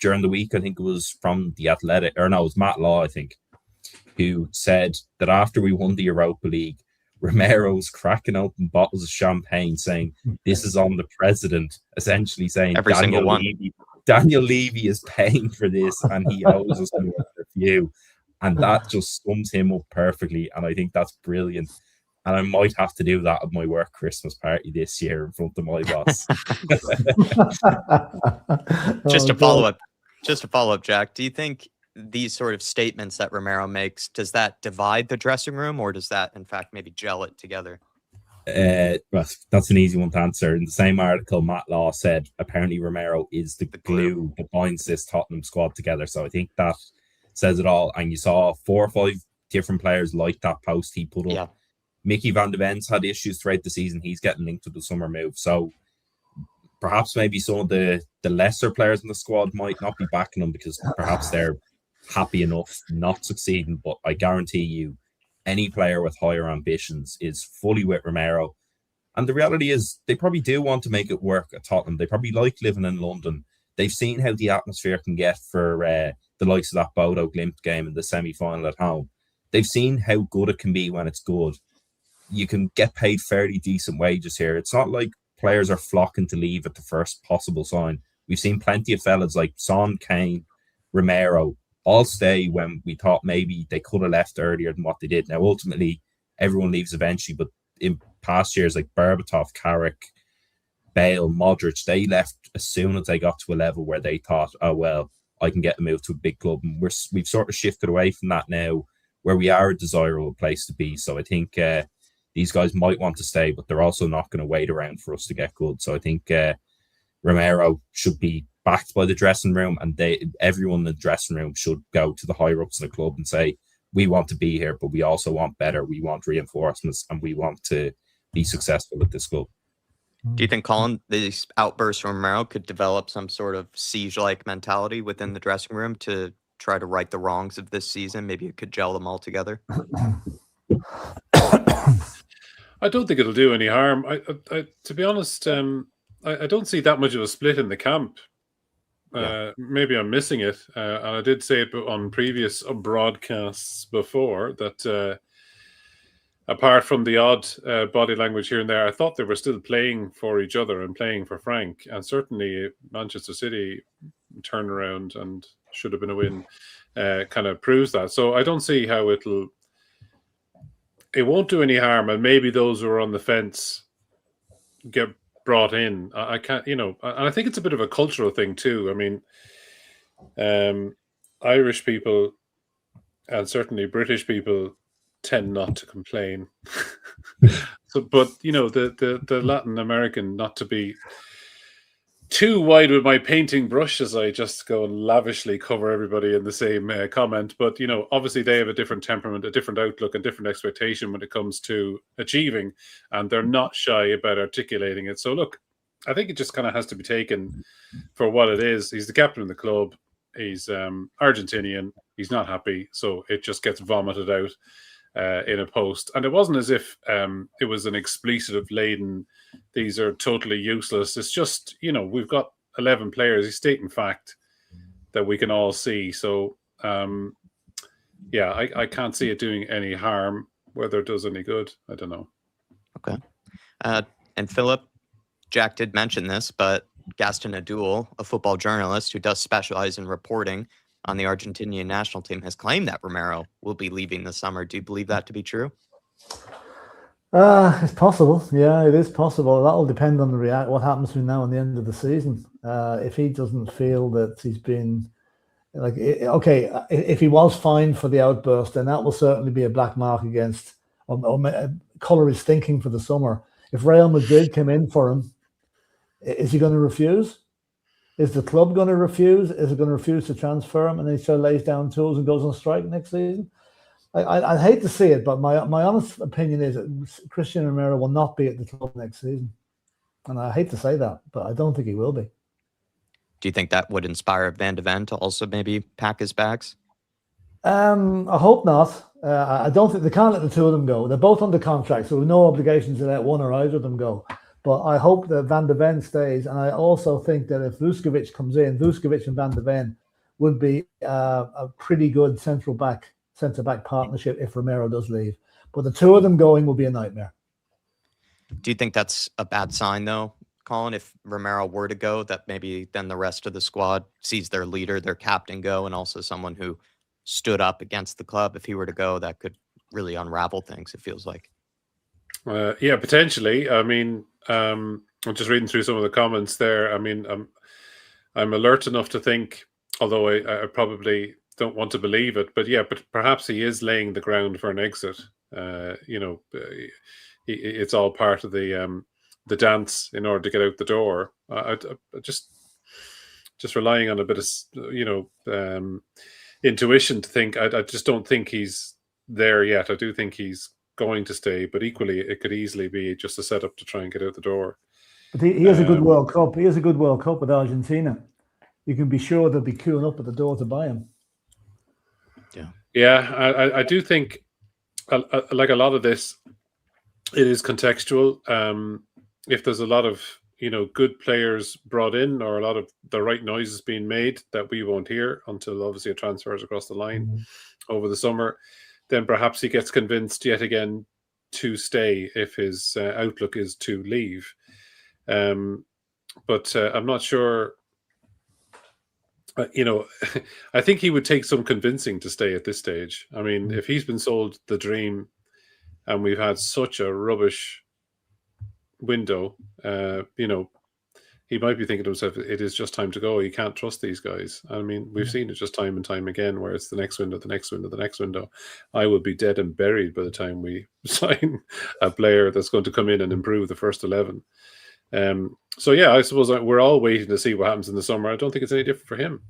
during the week, I think it was from the Athletic, or no, it was Matt Law, I think, who said that after we won the Europa League, Romero was cracking open bottles of champagne saying, "This is on the president," essentially saying every single one. Daniel Levy is paying for this and he owes us a few. And that just sums him up perfectly. And I think that's brilliant. And I might have to do that at my work Christmas party this year in front of my boss. Just to follow up, Jack, do you think these sort of statements that Romero makes, does that divide the dressing room, or does that in fact maybe gel it together? Well, that's an easy one to answer. In the same article, Matt Law said apparently Romero is the glue that binds this Tottenham squad together. So I think that says it all. And you saw 4 or 5 different players like that post he put up. Yeah. Mickey van de Ven's had issues throughout the season. He's getting linked to the summer move. So perhaps maybe some of the lesser players in the squad might not be backing him because perhaps they're happy enough not succeeding. But I guarantee you, any player with higher ambitions is fully with Romero. And the reality is they probably do want to make it work at Tottenham. They probably like living in London. They've seen how the atmosphere can get for the likes of that Bodo Glimt game in the semi-final at home. They've seen how good it can be when it's good. You can get paid fairly decent wages here. It's not like players are flocking to leave at the first possible sign. We've seen plenty of fellas like Son, Kane, Romero, all stay when we thought maybe they could have left earlier than what they did. Now, ultimately, everyone leaves eventually, but in past years, like Berbatov, Carrick, Bale, Modric, they left as soon as they got to a level where they thought, oh, well, I can get a move to a big club. And we've sort of shifted away from that now, where we are a desirable place to be. So I think these guys might want to stay, but they're also not going to wait around for us to get good. So I think Romero should be backed by the dressing room, and everyone in the dressing room should go to the higher ups in the club and say, we want to be here, but we also want better. We want reinforcements, and we want to be successful at this club. Do you think, Colin, these outbursts from Romero could develop some sort of siege-like mentality within the dressing room to try to right the wrongs of this season? Maybe it could gel them all together. I don't think it'll do any harm. I to be honest, I don't see that much of a split in the camp. Maybe I'm missing it. And I did say it on previous broadcasts before that apart from the odd body language here and there, I thought they were still playing for each other and playing for Frank. And certainly Manchester City turnaround and should have been a win kind of proves that. So I don't see how it won't do any harm. And maybe those who are on the fence get brought in. I can't, and I think it's a bit of a cultural thing too. I mean, Irish people and certainly British people tend not to complain. But the Latin American, not to be too wide with my painting brush as I just go and lavishly cover everybody in the same comment. But, obviously they have a different temperament, a different outlook, and different expectation when it comes to achieving. And they're not shy about articulating it. So, look, I think it just kind of has to be taken for what it is. He's the captain of the club. He's Argentinian. He's not happy, so it just gets vomited out in a post. And it wasn't as if it was an expletive-laden, these are totally useless. It's just, we've got 11 players. He's stating fact that we can all see. So, I can't see it doing any harm. Whether it does any good, I don't know. Okay. And Philip, Jack did mention this, but Gaston Adul, a football journalist who does specialize in reporting on the Argentinian national team, has claimed that Romero will be leaving this summer. Do you believe that to be true? It's possible. Yeah, it is possible. That'll depend on what happens between now and the end of the season. If he doesn't feel that he's been if he was fined for the outburst, then that will certainly be a black mark against or colour his thinking for the summer. If Real Madrid came in for him, is he going to refuse? Is the club going to refuse? Is it going to refuse to transfer him, and then he sort of lays down tools and goes on strike next season? I'd hate to see it, but my honest opinion is that Christian Romero will not be at the club next season. And I hate to say that, but I don't think he will be. Do you think that would inspire Van de Ven to also maybe pack his bags? I hope not. I don't think they can't let the two of them go. They're both under contract, so we have no obligations to let one or either of them go. But I hope that Van de Ven stays. And I also think that if Vuskovic comes in, Vuskovic and Van de Ven would be a pretty good centre-back partnership if Romero does leave. But the two of them going will be a nightmare. Do you think that's a bad sign, though, Colin, if Romero were to go, that maybe then the rest of the squad sees their leader, their captain go, and also someone who stood up against the club? If he were to go, that could really unravel things, it feels like. Yeah, potentially. I mean, I'm just reading through some of the comments there. I mean, I'm alert enough to think, although I probably don't want to believe it, but perhaps he is laying the ground for an exit. It's all part of the dance in order to get out the door. I just relying on a bit of intuition to think. I just don't think he's there yet. I do think he's going to stay, but equally it could easily be just a setup to try and get out the door. But he has a good World Cup. He has a good World Cup with Argentina. You can be sure they'll be queuing up at the door to buy him. Yeah, I do think like a lot of this, it is contextual. If there's a lot of good players brought in, or a lot of the right noises being made that we won't hear until obviously a transfer is across the line over the summer, then perhaps he gets convinced yet again to stay if his outlook is to leave. But I'm not sure. I think he would take some convincing to stay at this stage. I mean, if he's been sold the dream and we've had such a rubbish window, he might be thinking to himself, it is just time to go. You can't trust these guys. I mean, we've seen it just time and time again, where it's the next window, the next window, the next window. I will be dead and buried by the time we sign a player that's going to come in and improve the first 11. I suppose we're all waiting to see what happens in the summer. I don't think it's any different for him.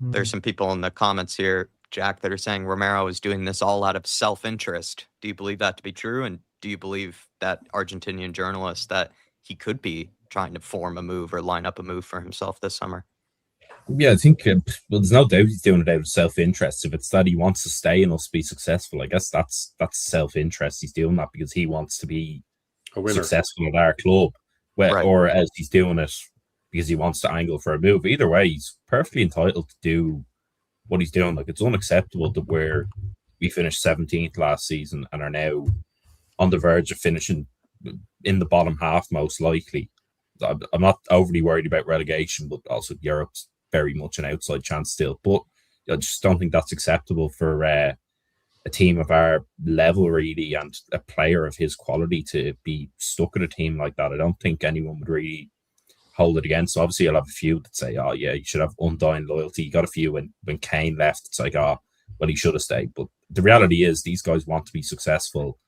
There's some people in the comments here, Jack, that are saying Romero is doing this all out of self-interest. Do you believe that to be true? And do you believe that Argentinian journalist that he could be trying to form a move or line up a move for himself this summer? Yeah, I think there's no doubt he's doing it out of self-interest. If it's that he wants to stay and us be successful, I guess that's self-interest. He's doing that because he wants to be a winner, successful at our club. Or as he's doing it because he wants to angle for a move. Either way, he's perfectly entitled to do what he's doing. Like, it's unacceptable that we finished 17th last season and are now on the verge of finishing in the bottom half, most likely. I'm not overly worried about relegation, but also Europe's very much an outside chance still. But I just don't think that's acceptable for a team of our level, really, and a player of his quality to be stuck at a team like that. I don't think anyone would really hold it against. So obviously, I'll have a few that say, "Oh, yeah, you should have undying loyalty." You got a few when Kane left, it's like, "Oh, well, he should have stayed." But the reality is, these guys want to be successful,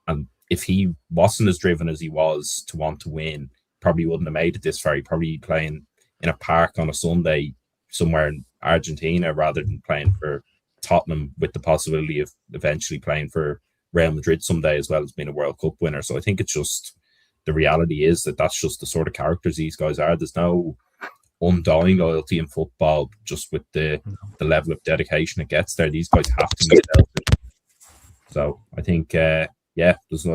and if he wasn't as driven as he was to want to win, probably wouldn't have made it this far. He'd probably be playing in a park on a Sunday somewhere in Argentina rather than playing for Tottenham, with the possibility of eventually playing for Real Madrid someday, as well as being a World Cup winner. So I think it's just, the reality is that that's just the sort of characters these guys are. There's no undying loyalty in football, just with the level of dedication it gets there. These guys have to be selfish. So I think, there's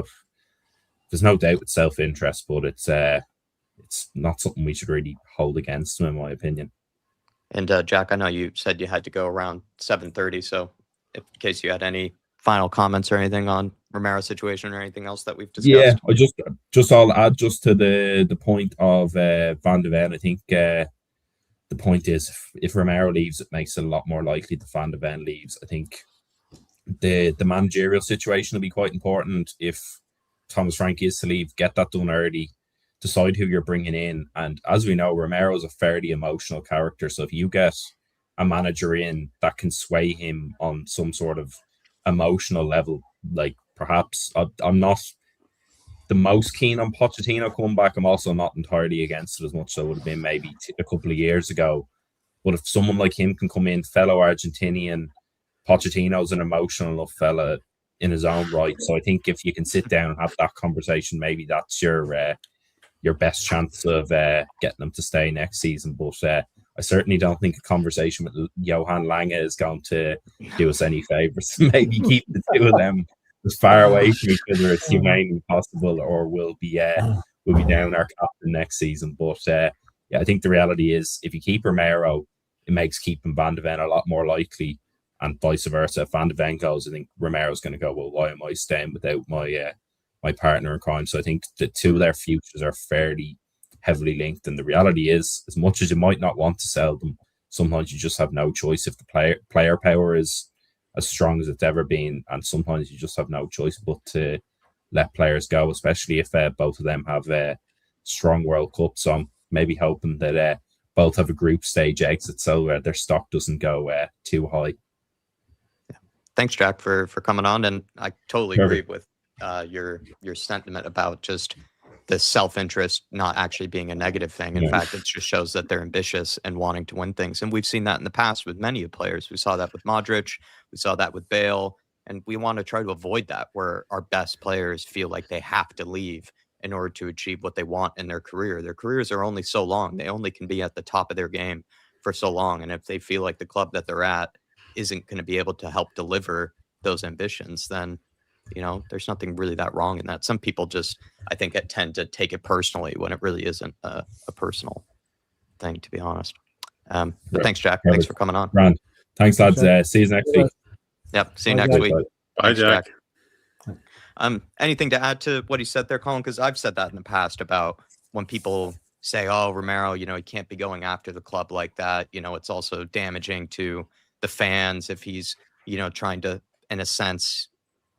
no doubt with self-interest, but it's not something we should really hold against them, in my opinion. And Jack, I know you said you had to go around 7:30, so in case you had any final comments or anything on Romero's situation or anything else that we've discussed. Yeah, I'll add just to the point of Van de Ven. I think the point is if Romero leaves, it makes it a lot more likely that Van de Ven leaves. I think the managerial situation will be quite important. If Thomas Frank is to leave, get that done early. Decide who you're bringing in. And as we know, Romero is a fairly emotional character. So if you get a manager in that can sway him on some sort of emotional level, like perhaps I'm not the most keen on Pochettino coming back. I'm also not entirely against it as much as I would have been maybe a couple of years ago. But if someone like him can come in, fellow Argentinian, Pochettino's an emotional enough fella in his own right. So I think if you can sit down and have that conversation, maybe that's your best chance of getting them to stay next season. But I certainly don't think a conversation with Johan Lange is going to do us any favours. Maybe keep the two of them as far away from each other as humanely possible, or we'll be down our captain next season. But I think the reality is if you keep Romero, it makes keeping Van de Ven a lot more likely, and vice versa. If Van de Ven goes, I think Romero's going to go, well, why am I staying without my partner in crime? So I think the two of their futures are fairly heavily linked. And the reality is, as much as you might not want to sell them, sometimes you just have no choice if the player power is as strong as it's ever been. And sometimes you just have no choice but to let players go, especially if both of them have a strong World Cup. So I'm maybe hoping that both have a group stage exit so their stock doesn't go too high. Thanks, Jack, for coming on. And I totally agree with your sentiment about just the self-interest not actually being a negative thing. In fact, it just shows that they're ambitious and wanting to win things. And we've seen that in the past with many players. We saw that with Modric. We saw that with Bale. And we want to try to avoid that, where our best players feel like they have to leave in order to achieve what they want in their career. Their careers are only so long. They only can be at the top of their game for so long. And if they feel like the club that they're at isn't going to be able to help deliver those ambitions, then there's nothing really that wrong in that. Some people just, I think, tend to take it personally when it really isn't a personal thing, to be honest. But thanks, Jack. Thanks for coming on. Brand. Thanks, lads. See you next week. Yep. See you next week. Bye, Jack. Anything to add to what he said there, Colin? Because I've said that in the past about when people say, oh, Romero, he can't be going after the club like that. It's also damaging to the fans if he's, trying to, in a sense,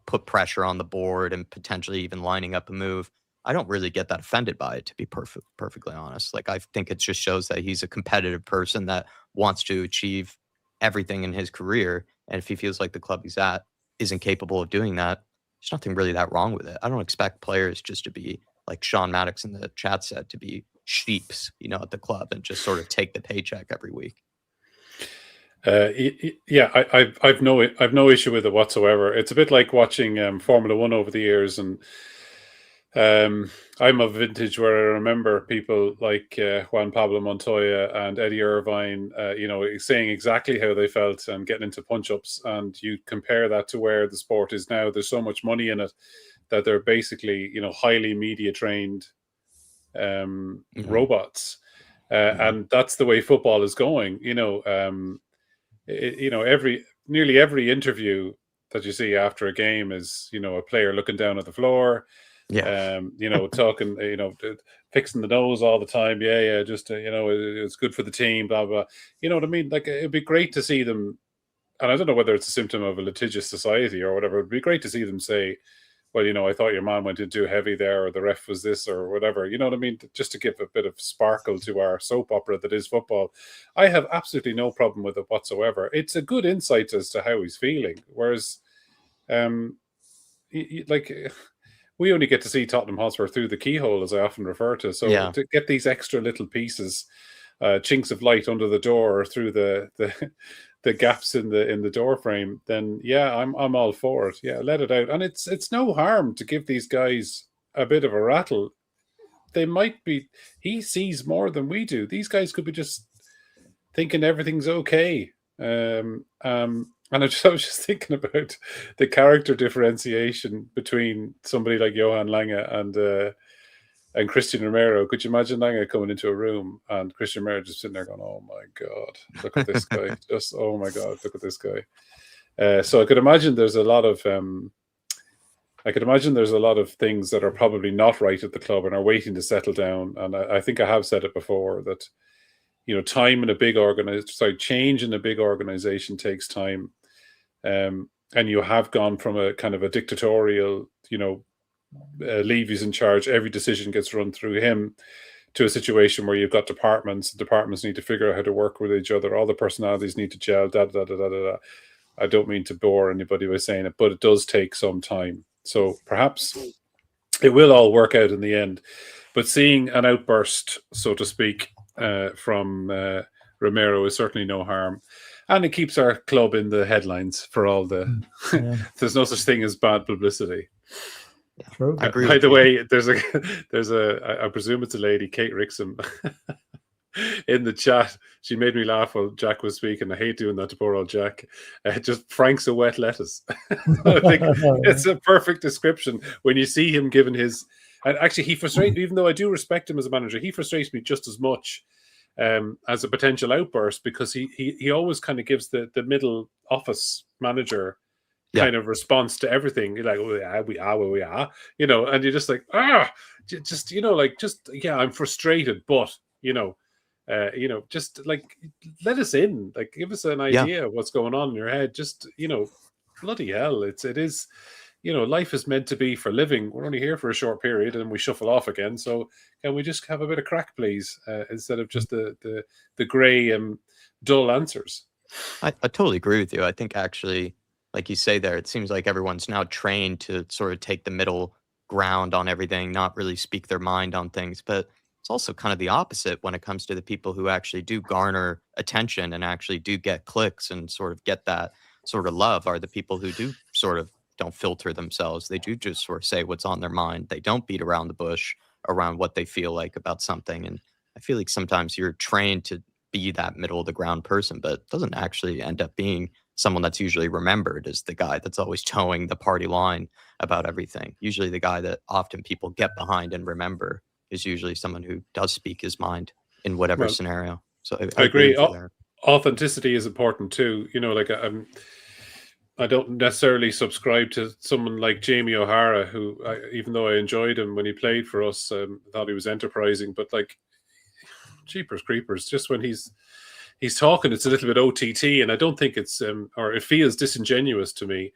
put pressure on the board and potentially even lining up a move. I don't really get that offended by it, to be perfectly honest. Like, I think it just shows that he's a competitive person that wants to achieve everything in his career. And if he feels like the club he's at isn't capable of doing that, there's nothing really that wrong with it. I don't expect players just to be, like Sean Maddox in the chat said, to be sheeps, at the club and just sort of take the paycheck every week. I've no issue with it whatsoever. It's a bit like watching Formula One over the years, and I'm of vintage where I remember people like Juan Pablo Montoya and Eddie Irvine, saying exactly how they felt and getting into punch-ups. And you compare that to where the sport is now. There's so much money in it that they're basically, highly media trained robots, and that's the way football is going. Nearly every interview that you see after a game is, a player looking down at the floor, talking, fixing the nose all the time. Just, it's good for the team, blah, blah. You know what I mean? Like, it'd be great to see them. And I don't know whether it's a symptom of a litigious society or whatever. It'd be great to see them say, well, I thought your man went in too heavy there, or the ref was this, or whatever. You know what I mean? Just to give a bit of sparkle to our soap opera that is football. I have absolutely no problem with it whatsoever. It's a good insight as to how he's feeling. Whereas, we only get to see Tottenham Hotspur through the keyhole, as I often refer to. So to get these extra little pieces, chinks of light under the door or through the gaps in the door frame, then I'm all for it. Yeah, let it out. And it's no harm to give these guys a bit of a rattle. they might be. He sees more than we do. These guys could be just thinking everything's okay. And I was just thinking about the character differentiation between somebody like Johan Lange and Christian Romero. Could you imagine Lange coming into a room and Christian Romero just sitting there going, "Oh my God, look at this guy! Just oh my God, look at this guy." So I could imagine there's a lot of things that are probably not right at the club and are waiting to settle down. And I think I have said it before that, time in a big change in a big organization takes time. And you have gone from a kind of a dictatorial, Levy's in charge, every decision gets run through him, to a situation where you've got departments need to figure out how to work with each other. All the personalities need to gel, I don't mean to bore anybody by saying it, but it does take some time. So perhaps it will all work out in the end. But seeing an outburst, so to speak, from Romero is certainly no harm. And it keeps our club in the headlines for all the... There's no such thing as bad publicity. True. I agree. By the way, there's a I presume it's a lady, Kate Rixham, in the chat. She made me laugh while Jack was speaking. I hate doing that to poor old Jack. Just Frank's a wet lettuce. I think it's a perfect description when you see him giving his... And actually, he frustrates me, even though I do respect him as a manager, he frustrates me just as much as a potential outburst, because he always kind of gives the middle office manager kind of response to everything. You're like, oh, yeah, we are where we are, and you're just like, I'm frustrated, but just like, let us in, like, give us an idea of what's going on in your head. Just, bloody hell, it is, life is meant to be for living. We're only here for a short period and we shuffle off again. So can we just have a bit of crack, please, instead of just the grey and dull answers? I totally agree with you. I think actually, like you say there, it seems like everyone's now trained to sort of take the middle ground on everything, not really speak their mind on things. But it's also kind of the opposite when it comes to the people who actually do garner attention and actually do get clicks and sort of get that sort of love, are the people who do sort of don't filter themselves. They do just sort of say what's on their mind. They don't beat around the bush around what they feel like about something. And I feel like sometimes you're trained to be that middle of the ground person, but it doesn't actually end up being someone that's usually remembered as the guy that's always towing the party line about everything. Usually the guy that often people get behind and remember is usually someone who does speak his mind in whatever scenario. So I agree. Authenticity is important too. I don't necessarily subscribe to someone like Jamie O'Hara, who, even though I enjoyed him when he played for us, thought he was enterprising, but like, jeepers creepers, just when he's talking, it's a little bit OTT, and I don't think it's or it feels disingenuous to me.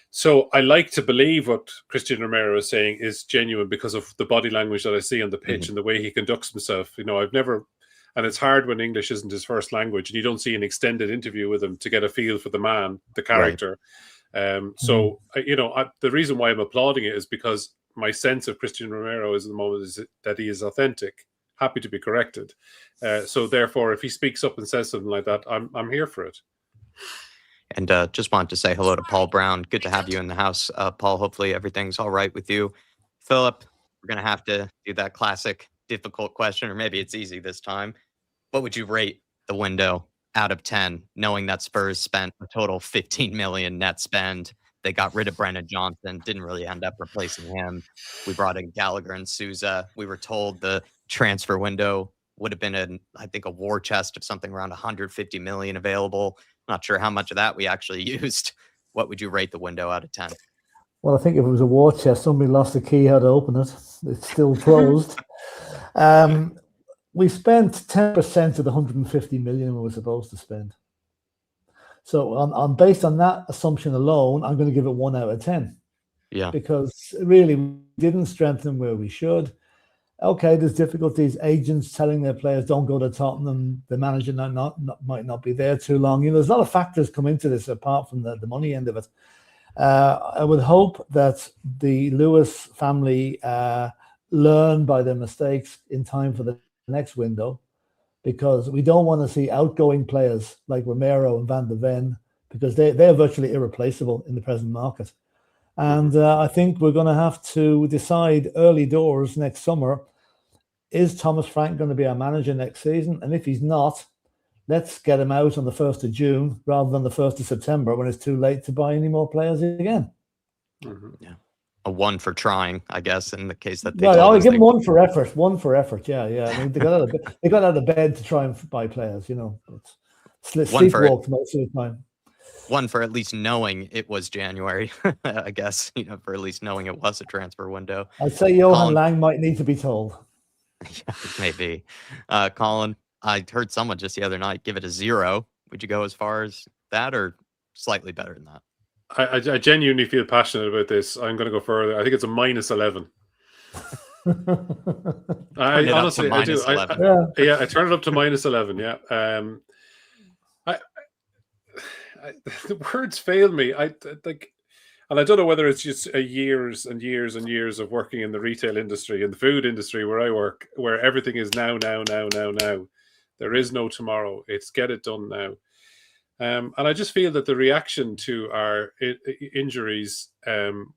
So I like to believe what Christian Romero is saying is genuine because of the body language that I see on the pitch and the way he conducts himself. I've never, and it's hard when English isn't his first language and you don't see an extended interview with him to get a feel for the man, the character. Right. So the reason why I'm applauding it is because my sense of Christian Romero is at the moment is that he is authentic. Happy to be corrected. So therefore, if he speaks up and says something like that, I'm here for it. And just wanted to say hello to Paul Brown. Good to have you in the house, Paul. Hopefully everything's all right with you. Philip, we're going to have to do that classic difficult question, or maybe it's easy this time. What would you rate the window out of 10, knowing that Spurs spent a total 15 million net spend? They got rid of Brennan Johnson, didn't really end up replacing him. We brought in Gallagher and Souza. We were told the transfer window would have been I think a war chest of something around 150 million available. Not sure how much of that we actually used. What would you rate the window out of 10? Well, I think if it was a war chest, somebody lost the key how to open it. It's still closed. We spent 10% of the 150 million we were supposed to spend. So based on that assumption alone, I'm going to give it 1 out of 10. Yeah. Because really, we didn't strengthen where we should. Okay, there's difficulties. Agents telling their players don't go to Tottenham. The manager might not be there too long. There's a lot of factors come into this apart from the money end of it. I would hope that the Lewis family learn by their mistakes in time for the next window, because we don't want to see outgoing players like Romero and Van de Ven, because they're virtually irreplaceable in the present market. And I think we're going to have to decide early doors next summer is Thomas Frank going to be our manager next season? And if he's not, let's get him out on the 1st of June rather than the 1st of September when it's too late to buy any more players again. Yeah. A 1 for trying, I guess, in the case that they I'll give them 1 for effort. 1 for effort. Yeah. I mean, they got out of bed to try and buy players, sleepwalked most of the time. 1 for at least knowing it was January, I guess, for at least knowing it was a transfer window. I'd say Johan Lang might need to be told. Yeah, maybe. Colin, I heard someone just the other night give it a 0. Would you go as far as that or slightly better than that? I genuinely feel passionate about this. I'm going to go further. I think it's a -11. I honestly, I do. I turn it up to -11. Yeah. The words fail me. I think, and I don't know whether it's just years and years and years of working in the retail industry, in the food industry where I work, where everything is now. There is no tomorrow. It's get it done now. And I just feel that the reaction to our injuries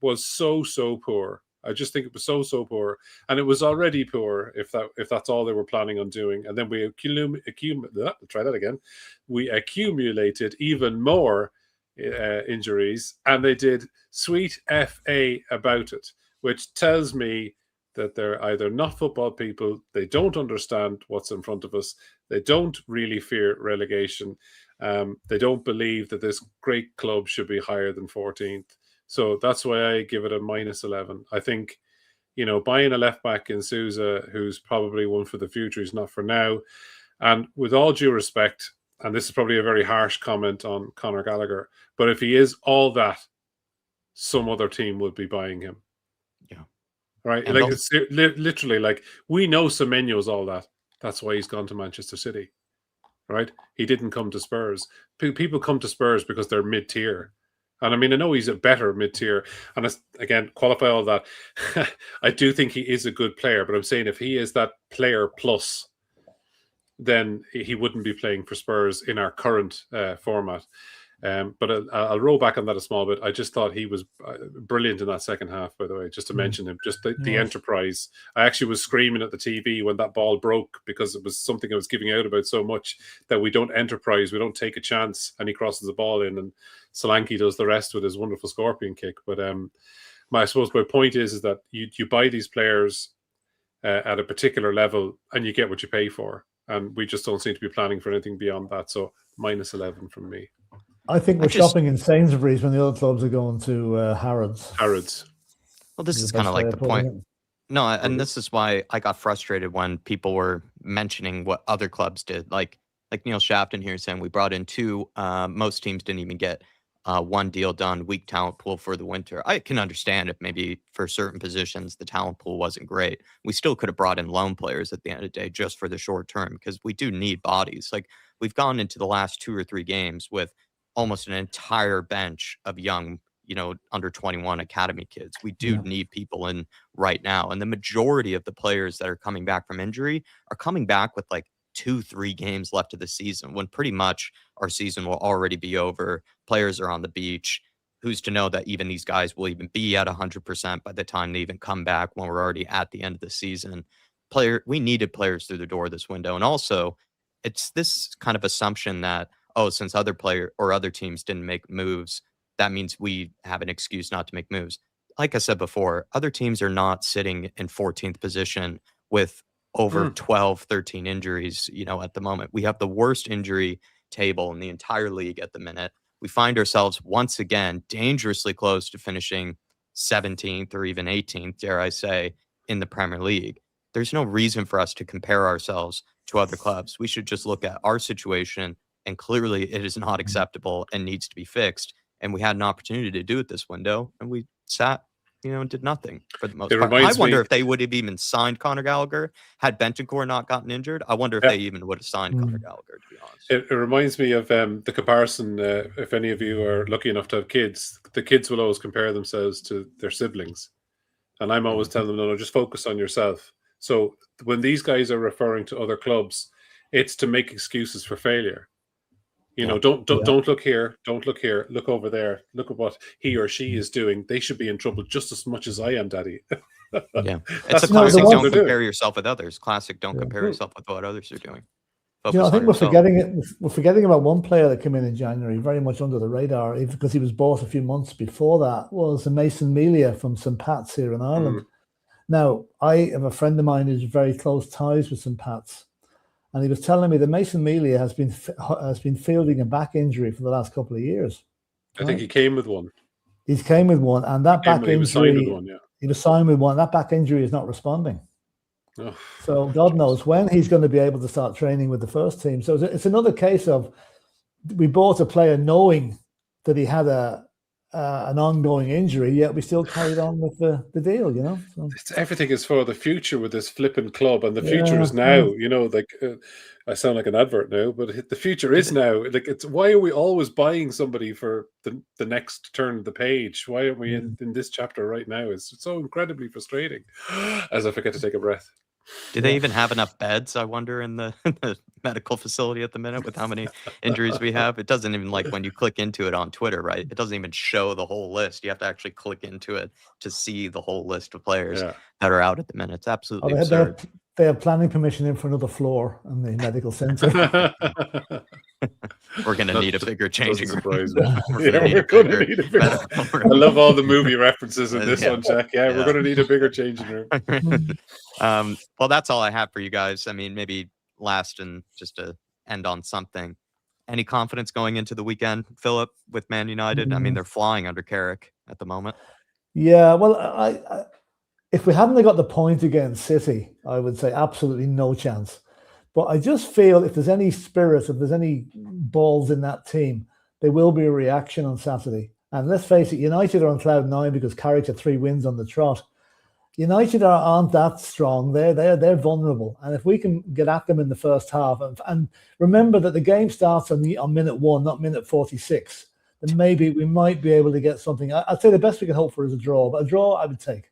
was so poor. I just think it was so poor, and it was already poor if that's all they were planning on doing. And then we accumulated even more injuries, and they did sweet FA about it, which tells me that they're either not football people, they don't understand what's in front of us, they don't really fear relegation. They don't believe that this great club should be higher than 14th. So that's why I give it a -11. I think, buying a left back in Sousa, who's probably one for the future, is not for now. And with all due respect, and this is probably a very harsh comment on Conor Gallagher, but if he is all that, some other team would be buying him. Yeah. Right? And like it's literally like, we know Semenyo's all that. That's why he's gone to Manchester City. Right? He didn't come to Spurs. People come to Spurs because they're mid-tier. And I mean, I know he's a better mid-tier. And again, qualify all that. I do think he is a good player, but I'm saying if he is that player plus, then he wouldn't be playing for Spurs in our current format. But I'll roll back on that a small bit. I just thought he was brilliant in that second half, by the way, just to mention him, just the enterprise. I actually was screaming at the TV when that ball broke because it was something I was giving out about so much, that we don't enterprise, we don't take a chance, and he crosses the ball in, and Solanke does the rest with his wonderful scorpion kick. But I suppose my point is that you buy these players at a particular level and you get what you pay for. And we just don't seem to be planning for anything beyond that. So -11 from me. I think we're shopping in Sainsbury's when the other clubs are going to Harrods. Well, this is kind of like the point. No, and this is why I got frustrated when people were mentioning what other clubs did. Like Neil Shafton here saying we brought in 2. Most teams didn't even get 1 deal done, weak talent pool for the winter. I can understand if maybe for certain positions the talent pool wasn't great. We still could have brought in loan players at the end of the day just for the short term, because we do need bodies. Like, we've gone into the last 2 or 3 games with almost an entire bench of young, under 21 academy kids. We do need people in right now. And the majority of the players that are coming back from injury are coming back with like 2-3 games left of the season, when pretty much our season will already be over. Players are on the beach. Who's to know that even these guys will even be at 100% by the time they even come back, when we're already at the end of the season. We needed players through the door this window. And also, it's this kind of assumption that, since other teams didn't make moves, that means we have an excuse not to make moves. Like I said before, other teams are not sitting in 14th position with over 12, 13 injuries, at the moment. We have the worst injury table in the entire league at the minute. We find ourselves once again dangerously close to finishing 17th or even 18th, dare I say, in the Premier League. There's no reason for us to compare ourselves to other clubs. We should just look at our situation, and clearly it is not acceptable and needs to be fixed. And we had an opportunity to do it this window, and we sat, and did nothing for the most part. I wonder if they would have even signed Conor Gallagher had Bentancur not gotten injured. I wonder if they even would have signed Conor Gallagher, to be honest. It reminds me of the comparison, if any of you are lucky enough to have kids, the kids will always compare themselves to their siblings. And I'm always telling them, no, just focus on yourself. So when these guys are referring to other clubs, it's to make excuses for failure. Don't look here. Don't look here. Look over there. Look at what he or she is doing. They should be in trouble just as much as I am, Daddy. Yeah, it's That's a the way classic. Tottenham Don't are doing. compare yourself with others. Classic. Don't Yeah. compare yourself with what others are doing. You know, I Focus think on we're yourself. forgetting it. We're forgetting about one player that came in January, very much under the radar, even because he was bought a few months before that. Was Mason Melia from St. Pat's here in Ireland. Now, I have a friend of mine who's very close ties with St. Pat's, and he was telling me that Mason Melia has been fielding a back injury for the last couple of years. I think he came with one. He came with one, and that back injury. He was signed with one. Yeah, he was signed with one. That back injury is not responding. Oh, so God knows when he's going to be able to start training with the first team. So it's another case of we bought a player knowing that he had an ongoing injury, yet we still carried on with the deal, you know. So. Everything is for the future with this flipping club, and the future is now. You know, like I sound like an advert now, but the future is now. Like, it's why are we always buying somebody for the next turn of the page? Why aren't we in this chapter right now? It's so incredibly frustrating. As I forget to take a breath. Do they even have enough beds, I wonder, in the medical facility at the minute with how many injuries we have? It doesn't even, like, when you click into it on Twitter, right? It doesn't even show the whole list. You have to actually click into it to see the whole list of players that are out at the minute. It's absolutely absurd. They have planning permission in for another floor in the medical center. We're going to need a bigger changing room. We're going to need a bigger. I love all the movie references in this one, Jack. Yeah, we're going to need a bigger changing room. Well, that's all I have for you guys. I mean, maybe last and just to end on something. Any confidence going into the weekend, Philip, with Man United? I mean, they're flying under Carrick at the moment. Yeah, well, I if we hadn't got the point against City, I would say absolutely no chance. But I just feel if there's any spirit, if there's any balls in that team, there will be a reaction on Saturday. And let's face it, United are on cloud 9 because Carrick had 3 wins on the trot. United aren't that strong. They're vulnerable. And if we can get at them in the first half, and remember that the game starts on minute 1, not minute 46, then maybe we might be able to get something. I'd say the best we can hope for is a draw, but a draw I would take.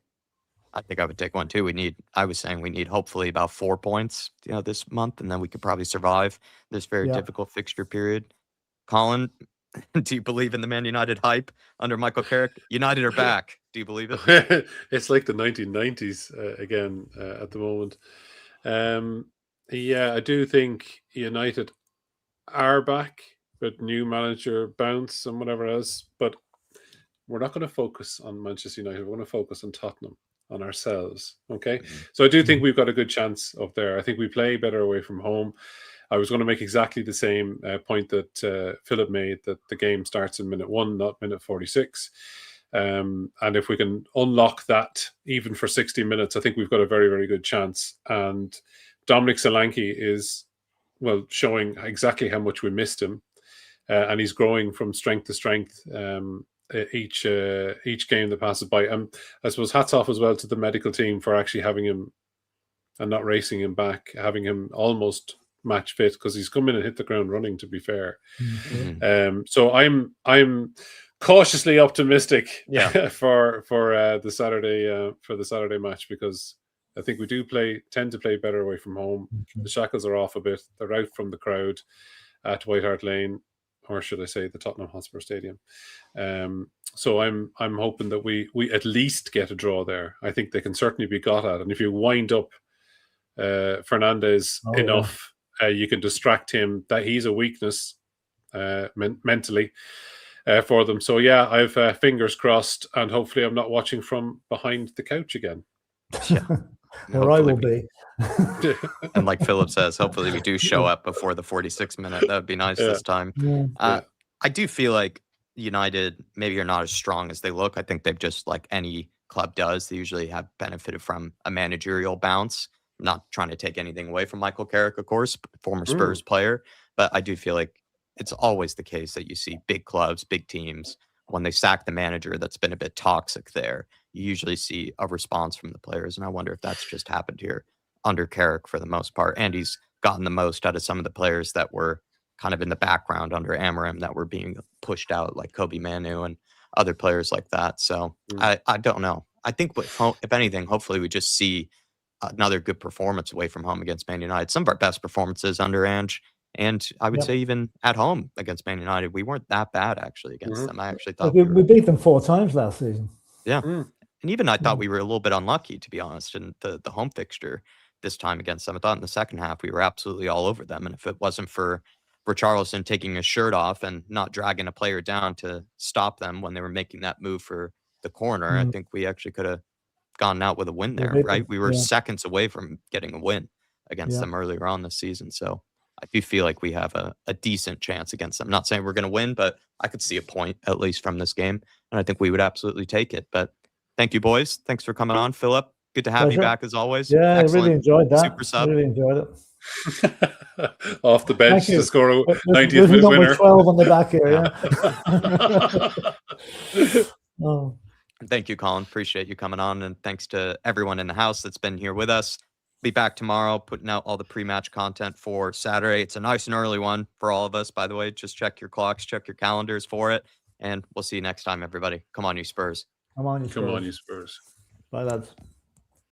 I think I would take one too. I was saying we need hopefully about 4 points, this month, and then we could probably survive this very difficult fixture period. Colin, do you believe in the Man United hype under Michael Carrick? United are back. Do you believe it? It's like the 1990s again at the moment. Yeah, I do think United are back with new manager bounce and whatever else, but we're not going to focus on Manchester United. We're going to focus on Tottenham, on ourselves. Okay. So I do think we've got a good chance up there. I think we play better away from home. I was going to make exactly the same point that Philip made, that the game starts in minute 1, not minute 46. And if we can unlock that even for 60 minutes, I think we've got a very, very good chance. And Dominic Solanke is, well, showing exactly how much we missed him. And he's growing from strength to strength each game that passes by. I suppose hats off as well to the medical team for actually having him and not racing him back, having him almost match fit, because he's come in and hit the ground running, to be fair. So I'm cautiously optimistic for the Saturday match, because I think we do tend to play better away from home. The shackles are off a bit. They're out from the crowd at White Hart Lane, or should I say the Tottenham Hotspur Stadium. So I'm hoping that we at least get a draw there. I think they can certainly be got at. And if you wind up Fernandes enough, you can distract him, that he's a weakness mentally for them. So yeah, I've fingers crossed, and hopefully I'm not watching from behind the couch again. Where I will be. And like Philip says, hopefully we do show up before the 46th minute. That would be nice this time. I do feel like United maybe are not as strong as they look. I think they've just, like any club does, they usually have benefited from a managerial bounce. I'm not trying to take anything away from Michael Carrick, of course, former Spurs player, but I do feel like it's always the case that you see big clubs, big teams, when they sack the manager that's been a bit toxic there, you usually see a response from the players. And I wonder if that's just happened here under Carrick for the most part. And he's gotten the most out of some of the players that were kind of in the background under Amorim that were being pushed out, like Kobe Manu and other players like that. So I don't know. I think if anything, hopefully we just see another good performance away from home against Man United. Some of our best performances under Ange. And I would say even at home against Man United, we weren't that bad actually against them. I actually thought we beat them 4 times last season. Yeah. And even I thought Mm. we were a little bit unlucky, to be honest, in the home fixture this time against them. I thought in the second half we were absolutely all over them. And if it wasn't for Richarlison taking his shirt off and not dragging a player down to stop them when they were making that move for the corner, I Mm. think we actually could have gone out with a win They there, beat them. right? We were Yeah. seconds away from getting a win against Yeah. them earlier on this season. So I do feel like we have a decent chance against them. Not saying we're going to win, but I could see a point at least from this game. And I think we would absolutely take it. But thank you, boys. Thanks for coming on, Philip. Good to have you Pleasure. back as always. Yeah, I really enjoyed that. Super sub. Really enjoyed it. Off the bench Thank you. to score a With 90th minute number winner. 12 on the back here. Yeah. Yeah. Oh. Thank you, Colin. Appreciate you coming on. And thanks to everyone in the house that's been here with us. Be back tomorrow, putting out all the pre-match content for Saturday. It's a nice and early one for all of us, by the way. Just check your clocks, check your calendars for it. And we'll see you next time, everybody. Come on, you Spurs. Come on, you Spurs. Come on, you Spurs. Bye, lads.